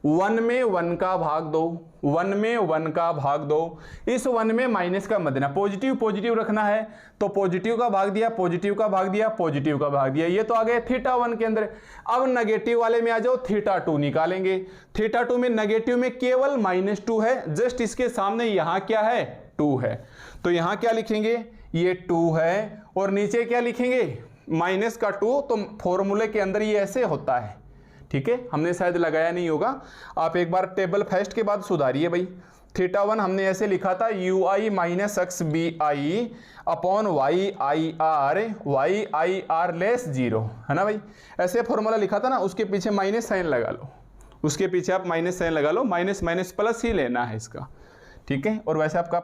1 में 1 का भाग दो, 1 में 1 का भाग दो, इस 1 में माइनस का मत देना, पॉजिटिव पॉजिटिव रखना है तो पॉजिटिव का भाग दिया, पॉजिटिव का भाग दिया, पॉजिटिव का भाग दिया, ये तो आ गया θ1 के अंदर। अब नेगेटिव वाले में आ जाओ, θ2 निकालेंगे। θ2 में नेगेटिव में केवल -2 है, जस्ट इसके सामने यहां क्या है 2 है, तो यहां क्या लिखेंगे, ये 2 है और नीचे क्या लिखेंगे माइनस का 2, तो फॉर्मूले के अंदर ये ऐसे होता है, ठीक है। हमने शायद लगाया नहीं होगा, आप एक बार टेबल फर्स्ट के बाद सुधारिए भाई। θ1 हमने ऐसे लिखा था ui minus X B I upon Y I are less 0, है ना भाई, ऐसे फॉर्मूला लिखा था ना, उसके पीछे माइनस साइन लगा लो, उसके पीछे आप माइनस साइन लगा लो, माइनस माइनस प्लस ही लेना है इसका, ठीक है। और वैसे आपका